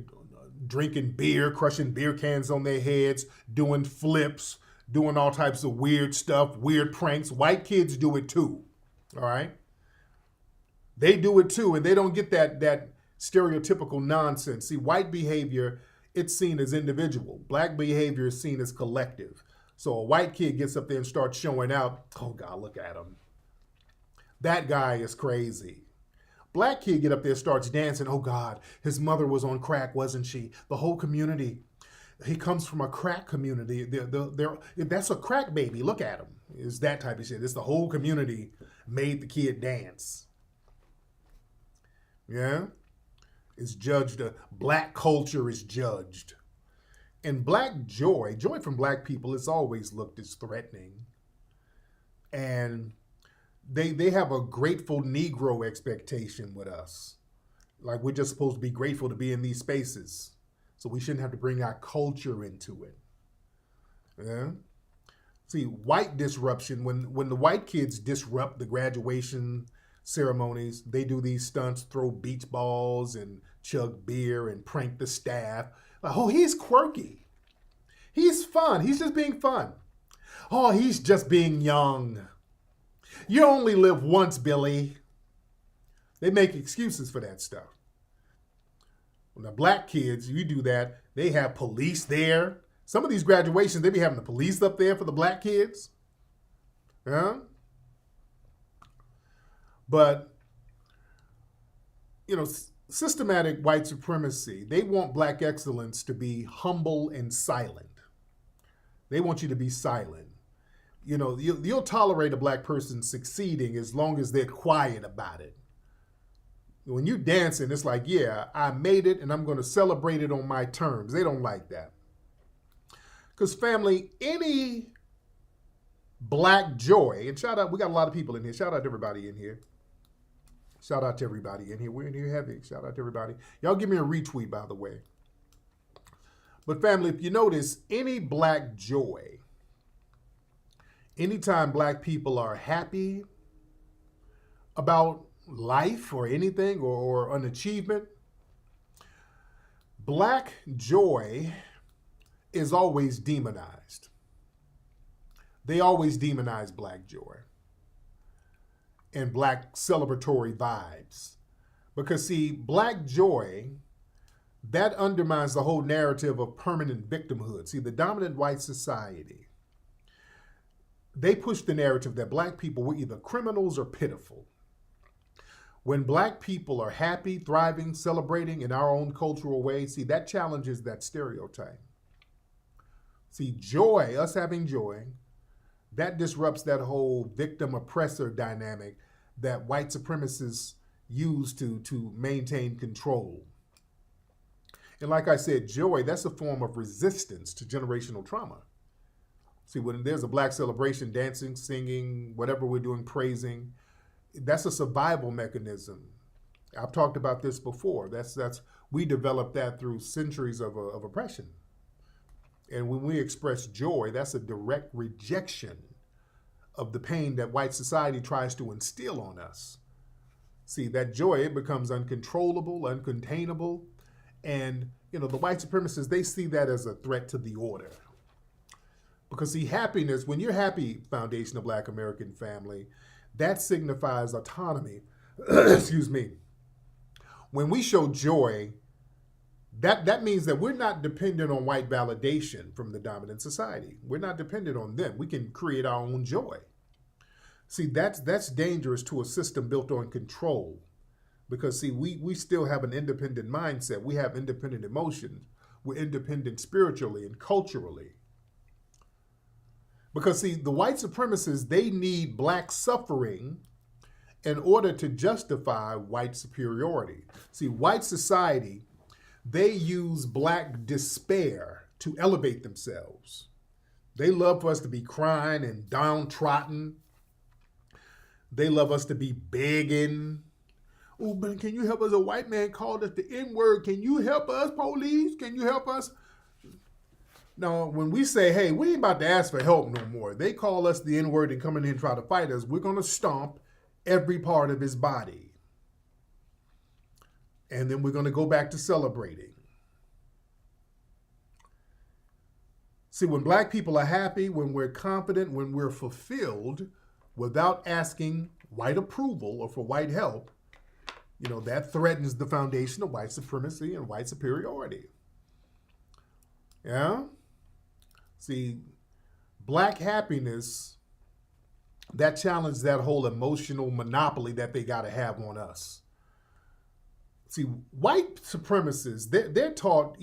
drinking beer, crushing beer cans on their heads, doing flips, doing all types of weird stuff, weird pranks. White kids do it too, all right? They do it too, and they don't get that stereotypical nonsense. See, white behavior, it's seen as individual. Black behavior is seen as collective. So a white kid gets up there and starts showing out, oh God, look at him. That guy is crazy. Black kid get up there, starts dancing. Oh God, his mother was on crack, wasn't she? The whole community. he comes from a crack community. That's a crack baby. Look at him. It's that type of shit. It's the whole community made the kid dance. Yeah? It's judged. Black culture is judged. And black joy from black people, it's always looked as threatening. And they have a grateful Negro expectation with us. Like we're just supposed to be grateful to be in these spaces. So we shouldn't have to bring our culture into it. Yeah. See, white disruption, when the white kids disrupt the graduation ceremonies, they do these stunts, throw beach balls and chug beer and prank the staff. Like, oh, he's quirky. He's fun. He's just being fun. Oh, he's just being young. You only live once, Billy. They make excuses for that stuff. When the black kids, you do that, they have police there. Some of these graduations, they be having the police up there for the black kids. Yeah. But, systematic white supremacy, they want black excellence to be humble and silent. They want you to be silent. You'll tolerate a black person succeeding as long as they're quiet about it. When you're dancing, it's like, yeah, I made it and I'm going to celebrate it on my terms. They don't like that. Because family, any black joy, and shout out, we got a lot of people in here. Shout out to everybody in here. Shout out to everybody in here. We're in here heavy. Shout out to everybody. Y'all give me a retweet, by the way. But family, if you notice, any black joy, anytime black people are happy about life or anything or an achievement, black joy is always demonized. They always demonize black joy and black celebratory vibes. Because see, black joy, that undermines the whole narrative of permanent victimhood. See, the dominant white society, they push the narrative that black people were either criminals or pitiful. When black people are happy, thriving, celebrating in our own cultural way, see, that challenges that stereotype. See, joy, us having joy, that disrupts that whole victim-oppressor dynamic that white supremacists use to maintain control. And like I said, joy, that's a form of resistance to generational trauma. See, when there's a black celebration, dancing, singing, whatever we're doing, praising, that's a survival mechanism. I've talked about this before. We developed that through centuries of oppression. And when we express joy, that's a direct rejection of the pain that white society tries to instill on us. See, that joy, it becomes uncontrollable, uncontainable. And, the white supremacists, they see that as a threat to the order. Because see, happiness, when you're happy, Foundation of Black American Family, that signifies autonomy. Excuse me. When we show joy, that means that we're not dependent on white validation from the dominant society. We're not dependent on them. We can create our own joy. See, that's dangerous to a system built on control. Because see, we still have an independent mindset. We have independent emotions. We're independent spiritually and culturally. Because see, the white supremacists, they need black suffering in order to justify white superiority. See, white society, they use black despair to elevate themselves. They love for us to be crying and downtrodden. They love us to be begging. Oh, man, can you help us? A white man called us the N-word. Can you help us, police? Can you help us? Now, when we say, hey, we ain't about to ask for help no more, they call us the N-word and come in here and try to fight us, we're going to stomp every part of his body. And then we're going to go back to celebrating. See, when black people are happy, when we're confident, when we're fulfilled, without asking white approval or for white help, that threatens the foundation of white supremacy and white superiority. Yeah? See, black happiness, that challenges that whole emotional monopoly that they got to have on us. See, white supremacists, they're taught,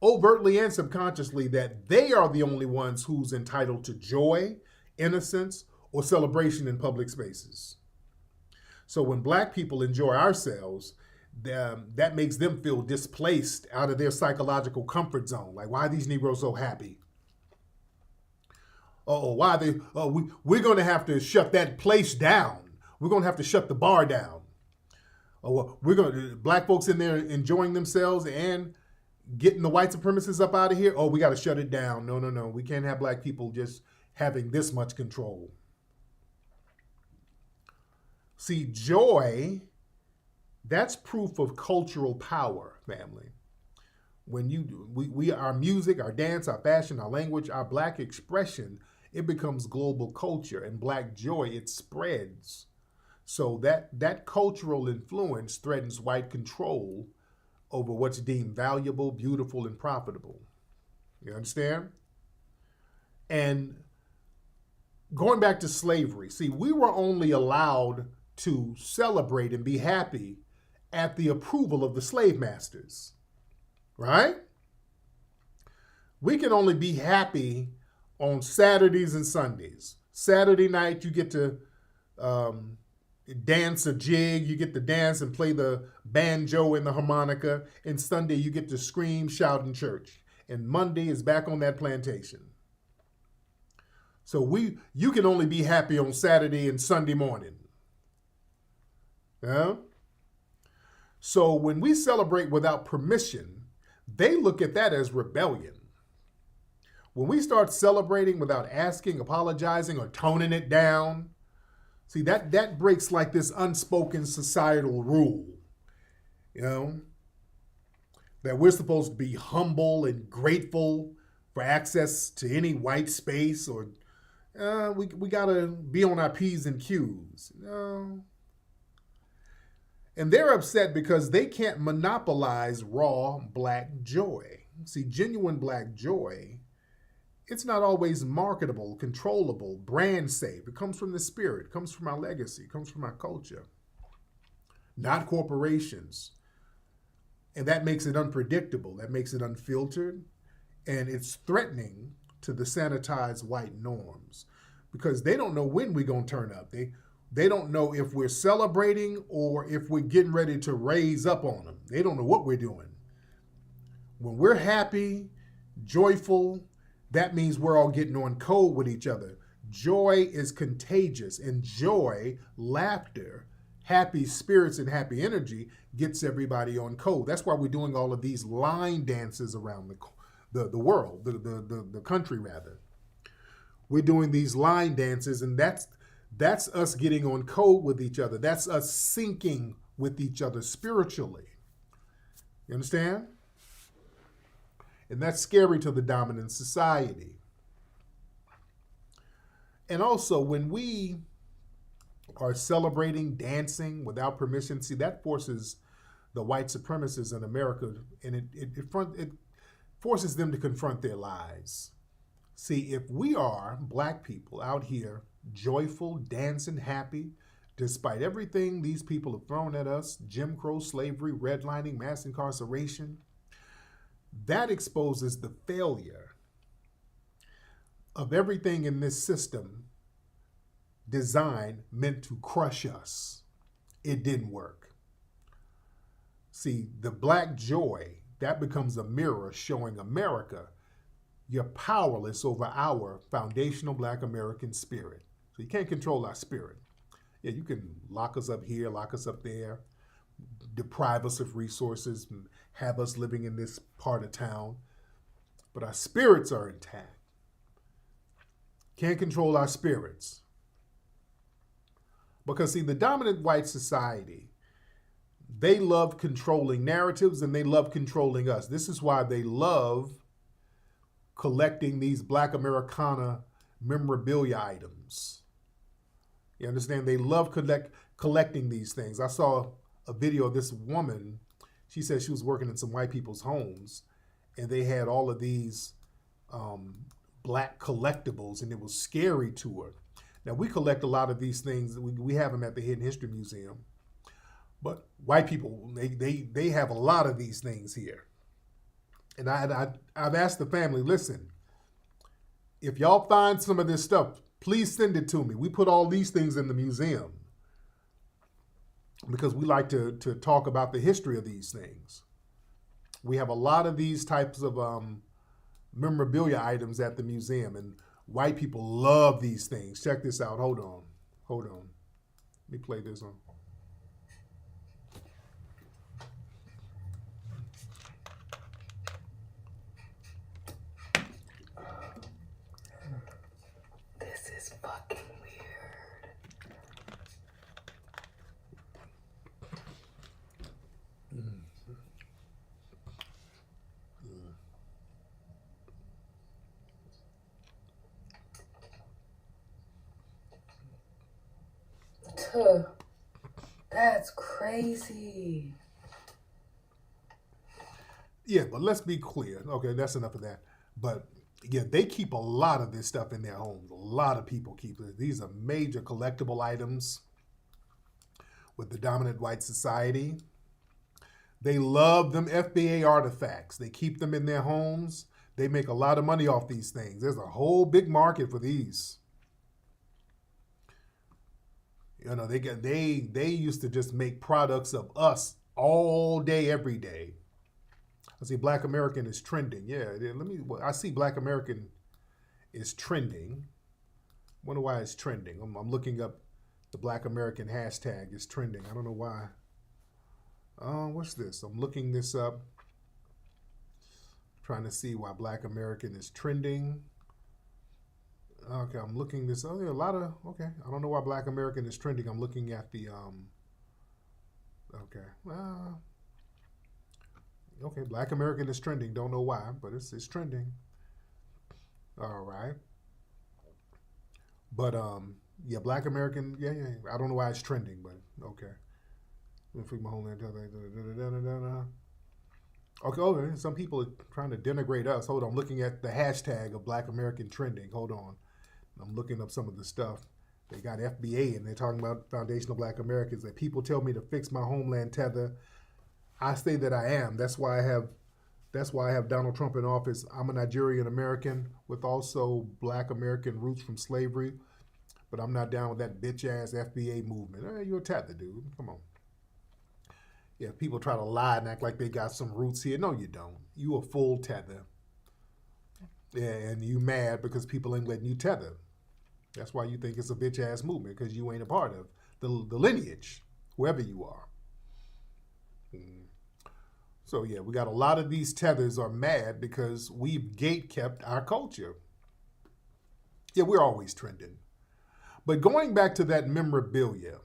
overtly and subconsciously, that they are the only ones who's entitled to joy, innocence, or celebration in public spaces. So when black people enjoy ourselves, that makes them feel displaced out of their psychological comfort zone. Like, why are these Negroes so happy? Why they? We're going to have to shut that place down. We're going to have to shut the bar down. Black folks in there enjoying themselves and getting the white supremacists up out of here. We got to shut it down. No. We can't have black people just having this much control. See, joy, that's proof of cultural power, family. When our music, our dance, our fashion, our language, our black expression, it becomes global culture, and black joy, it spreads. So that cultural influence threatens white control over what's deemed valuable, beautiful, and profitable. You understand? And going back to slavery, see, we were only allowed to celebrate and be happy at the approval of the slave masters, right? We can only be happy on Saturdays and Sundays. Saturday night, you get to dance a jig, you get to dance and play the banjo and the harmonica, and Sunday you get to scream, shout in church. And Monday is back on that plantation. So you can only be happy on Saturday and Sunday morning. Yeah? So when we celebrate without permission, they look at that as rebellion. When we start celebrating without asking, apologizing, or toning it down, see, that breaks like this unspoken societal rule, that we're supposed to be humble and grateful for access to any white space, or we got to be on our P's and Q's. And they're upset because they can't monopolize raw black joy. See, genuine black joy, it's not always marketable, controllable, brand safe. It comes from the spirit, it comes from our legacy, it comes from our culture, not corporations. And that makes it unpredictable, that makes it unfiltered, and it's threatening to the sanitized white norms because they don't know when we're going to turn up. They don't know if we're celebrating or if we're getting ready to raise up on them. They don't know what we're doing. When we're happy, joyful, that means we're all getting on code with each other. Joy is contagious, and joy, laughter, happy spirits, and happy energy gets everybody on code. That's why we're doing all of these line dances around the world, the country rather. We're doing these line dances, and that's us getting on code with each other. That's us syncing with each other spiritually. You understand? And that's scary to the dominant society. And also, when we are celebrating, dancing without permission, see, that forces the white supremacists in America, and it forces them to confront their lies. See, if we are black people out here joyful, dancing, happy, despite everything these people have thrown at us, Jim Crow, slavery, redlining, mass incarceration, that exposes the failure of everything in this system designed meant to crush us. It didn't work. See, the black joy, that becomes a mirror showing America you're powerless over our foundational black American spirit. So you can't control our spirit. Yeah, you can lock us up here, lock us up there, deprive us of resources, and have us living in this part of town. But our spirits are intact. Can't control our spirits. Because, see, the dominant white society, they love controlling narratives and they love controlling us. This is why they love collecting these Black Americana memorabilia items. You understand? They love collecting these things. I saw a video of this woman. She said she was working in some white people's homes, and they had all of these black collectibles, and it was scary to her. Now, we collect a lot of these things. We have them at the Hidden History Museum. But white people, they have a lot of these things here. And I've asked the family, listen, if y'all find some of this stuff, please send it to me. We put all these things in the museum because we like to talk about the history of these things. We have a lot of these types of memorabilia items at the museum, and white people love these things. Check this out. Hold on. Let me play this on. This is fucking weird. That's crazy. Yeah, but let's be clear. Okay, that's enough of that. But yeah, they keep a lot of this stuff in their homes. A lot of people keep it. These are major collectible items with the dominant white society. They love them FBA artifacts. They keep them in their homes. They make a lot of money off these things. There's a whole big market for these. You know, they used to just make products of us all day, every day. I see Black American is trending. Yeah, I see Black American is trending. Wonder why it's trending. I'm looking up the Black American hashtag is trending. I don't know why. What's this? I'm looking this up. Trying to see why Black American is trending. Okay, I'm looking this. Oh, yeah, a lot of. Okay, I don't know why Black American is trending. I'm looking at the. Okay. Okay, Black American is trending. Don't know why, but it's trending. All right. But yeah, Black American. Yeah. I don't know why it's trending, but okay. My homeland. Okay. Some people are trying to denigrate us. Hold on. I'm looking at the hashtag of Black American trending. Hold on. I'm looking up some of the stuff. They got FBA and they're talking about foundational Black Americans. That people tell me to fix my homeland tether. I say that I am. That's why I have Donald Trump in office. I'm a Nigerian American with also Black American roots from slavery, but I'm not down with that bitch ass FBA movement. Hey, you're a tether, dude. Come on. Yeah, people try to lie and act like they got some roots here. No, you don't. You a full tether. Yeah, and you mad because people ain't letting you tether. That's why you think it's a bitch ass movement, because you ain't a part of the lineage, whoever you are. So yeah, we got a lot of these tethers are mad because we've gate-kept our culture. Yeah, we're always trending. But going back to that memorabilia,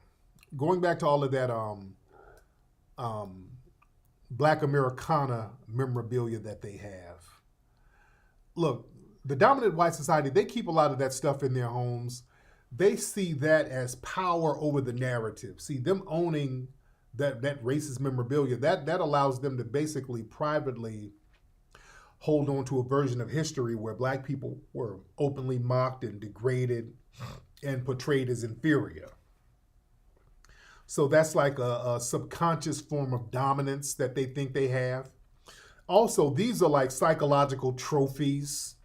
going back to all of that Black Americana memorabilia that they have. Look, the dominant white society, they keep a lot of that stuff in their homes. They see that as power over the narrative. See, them owning that racist memorabilia, that allows them to basically privately hold on to a version of history where Black people were openly mocked and degraded and portrayed as inferior. So that's like a subconscious form of dominance that they think they have. Also, these are like psychological trophies.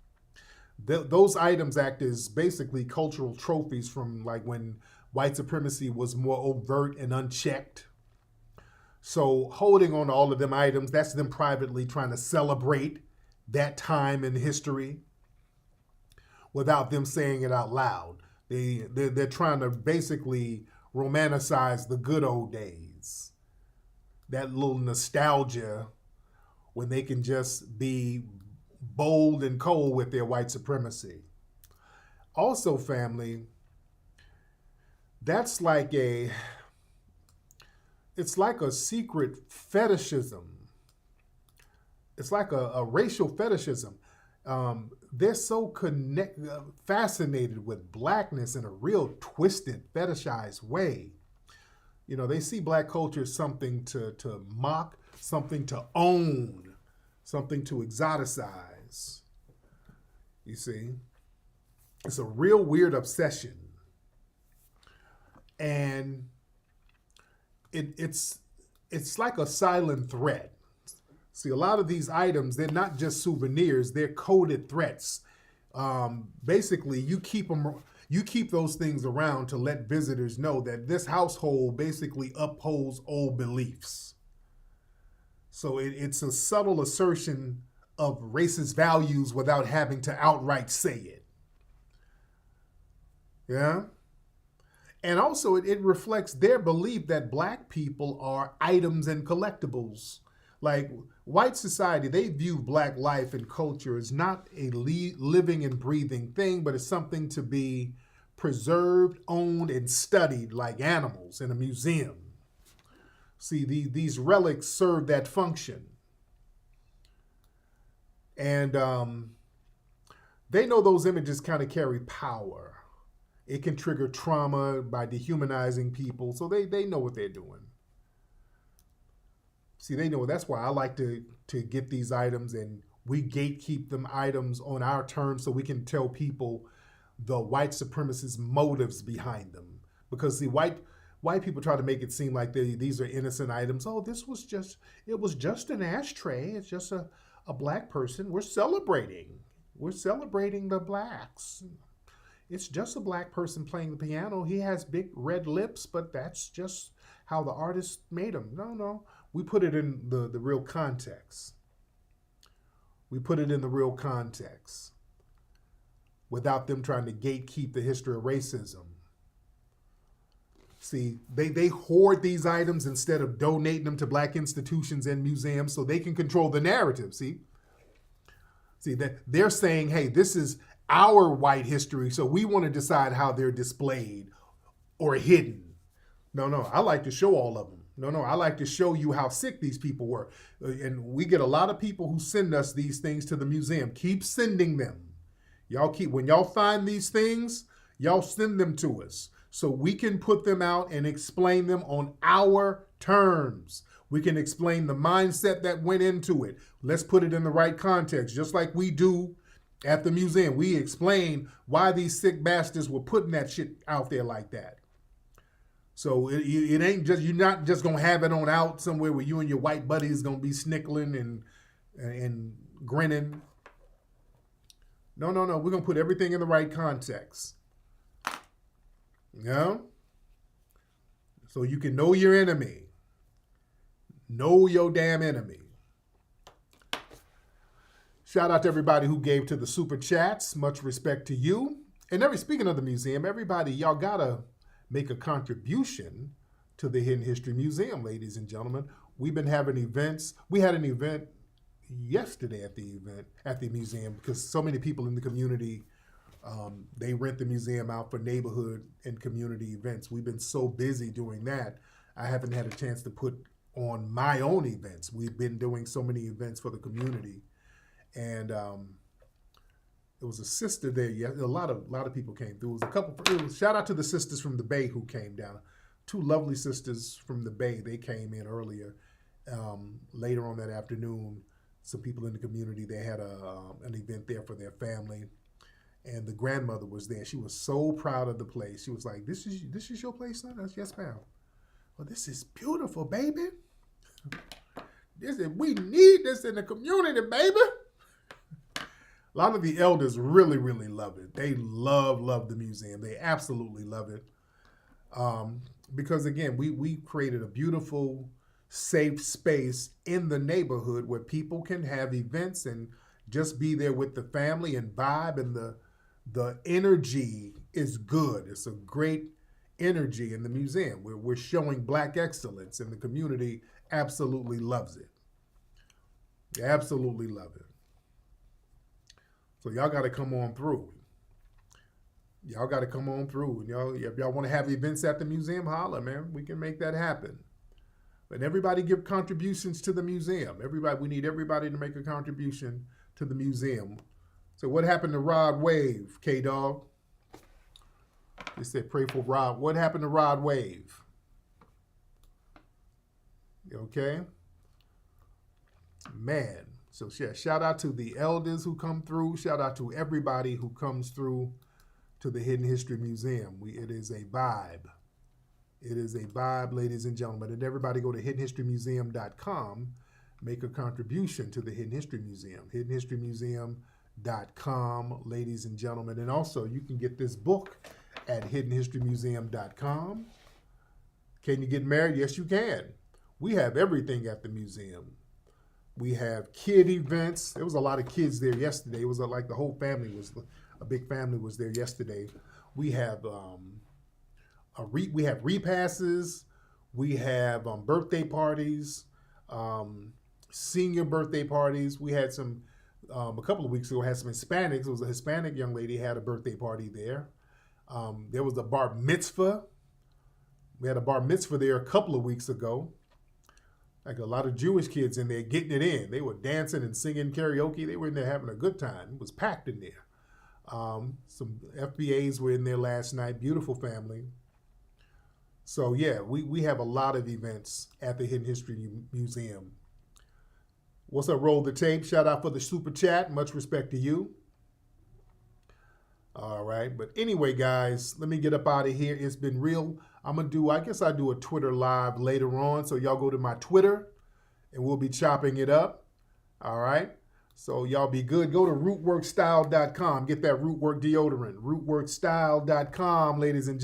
Those items act as basically cultural trophies from like when white supremacy was more overt and unchecked. So holding on to all of them items, that's them privately trying to celebrate that time in history without them saying it out loud. They're trying to basically romanticize the good old days. That little nostalgia when they can just be bold and cold with their white supremacy. Also, family, that's like it's like a secret fetishism. It's like a racial fetishism. They're so fascinated with blackness in a real twisted, fetishized way. You know, they see Black culture as something to mock, something to own, something to exoticize. You see? It's a real weird obsession. And it's like a silent threat. See, a lot of these items, they're not just souvenirs, they're coded threats. Basically, you keep those things around to let visitors know that this household basically upholds old beliefs. So it's a subtle assertion of racist values without having to outright say it. Yeah? And also, it reflects their belief that black people are items and collectibles. Like, white society, they view black life and culture as not a living and breathing thing, but as something to be preserved, owned, and studied like animals in a museum. See, these relics serve that function. And they know those images kind of carry power. It can trigger trauma by dehumanizing people, so they know what they're doing. See, they know. That's why I like to get these items, and we gatekeep them items on our terms so we can tell people the white supremacist motives behind them. Because the white people try to make it seem like these are innocent items. Oh, it was just an ashtray. It's just a black person. We're celebrating the blacks. It's just a black person playing the piano. He has big red lips, but that's just how the artist made him. No. We put it in the real context. We put it in the real context without them trying to gatekeep the history of racism. See, they hoard these items instead of donating them to black institutions and museums so they can control the narrative, see? See, that they're saying, hey, this is our white history, so we want to decide how they're displayed or hidden. No, I like to show all of them. No, I like to show you how sick these people were. And we get a lot of people who send us these things to the museum. Keep sending them. When y'all find these things, y'all send them to us so we can put them out and explain them on our terms. We can explain the mindset that went into it. Let's put it in the right context, just like we do at the museum. We explain why these sick bastards were putting that shit out there like that. So it ain't just, you're not just gonna have it on out somewhere where you and your white buddies gonna be snickling and grinning. No. We're gonna put everything in the right context. You know? So you can know your enemy. Know your damn enemy. Shout out to everybody who gave to the super chats. Much respect to you. And speaking of the museum, everybody, y'all gotta make a contribution to the Hidden History Museum, ladies and gentlemen. We've been having events. We had an event yesterday at the museum because so many people in the community, they rent the museum out for neighborhood and community events. We've been so busy doing that, I haven't had a chance to put on my own events. We've been doing so many events for the community. And there was a sister there. Yeah, a lot of people came through. Shout out to the sisters from the Bay who came down. Two lovely sisters from the Bay. They came in earlier. Later on that afternoon, some people in the community, they had an event there for their family. And the grandmother was there. She was so proud of the place. She was like, this is your place, son? I said, yes, ma'am. Well, this is beautiful, baby. We need this in the community, baby. A lot of the elders really, really love it. They love the museum. They absolutely love it. Because again, we created a beautiful, safe space in the neighborhood where people can have events and just be there with the family and vibe, and the energy is good. It's a great energy in the museum. We're showing Black excellence, and the community absolutely loves it. They absolutely love it. So y'all got to come on through. Y'all got to come on through. And if y'all want to have events at the museum, holla, man. We can make that happen. But everybody give contributions to the museum. We need everybody to make a contribution to the museum. So what happened to Rod Wave, K-Dog? They said pray for Rod. What happened to Rod Wave? Okay? Man. So shout out to the elders who come through. Shout out to everybody who comes through to the Hidden History Museum. It is a vibe. It is a vibe, ladies and gentlemen. And everybody go to hiddenhistorymuseum.com make a contribution to the Hidden History Museum. HiddenHistoryMuseum.com, ladies and gentlemen. And also, you can get this book at HiddenHistoryMuseum.com. Can you get married? Yes, you can. We have everything at the museum. We have kid events. There was a lot of kids there yesterday. It was like the whole family a big family was there yesterday. We have we have repasses. We have birthday parties, senior birthday parties. We had some a couple of weeks ago. Had some Hispanics. It was a Hispanic young lady had a birthday party there. There was a bar mitzvah. We had a bar mitzvah there a couple of weeks ago. Like a lot of Jewish kids in there getting it in. They were dancing and singing karaoke. They were in there having a good time. It was packed in there. Some FBAs were in there last night. Beautiful family. So yeah, we have a lot of events at the Hidden History Museum. What's up, Roll the Tape? Shout out for the super chat. Much respect to you. All right. But anyway, guys, let me get up out of here. It's been real. I guess I'll do a Twitter live later on. So y'all go to my Twitter and we'll be chopping it up. All right. So y'all be good. Go to rootworkstyle.com. Get that Rootwork deodorant. Rootworkstyle.com, ladies and gentlemen.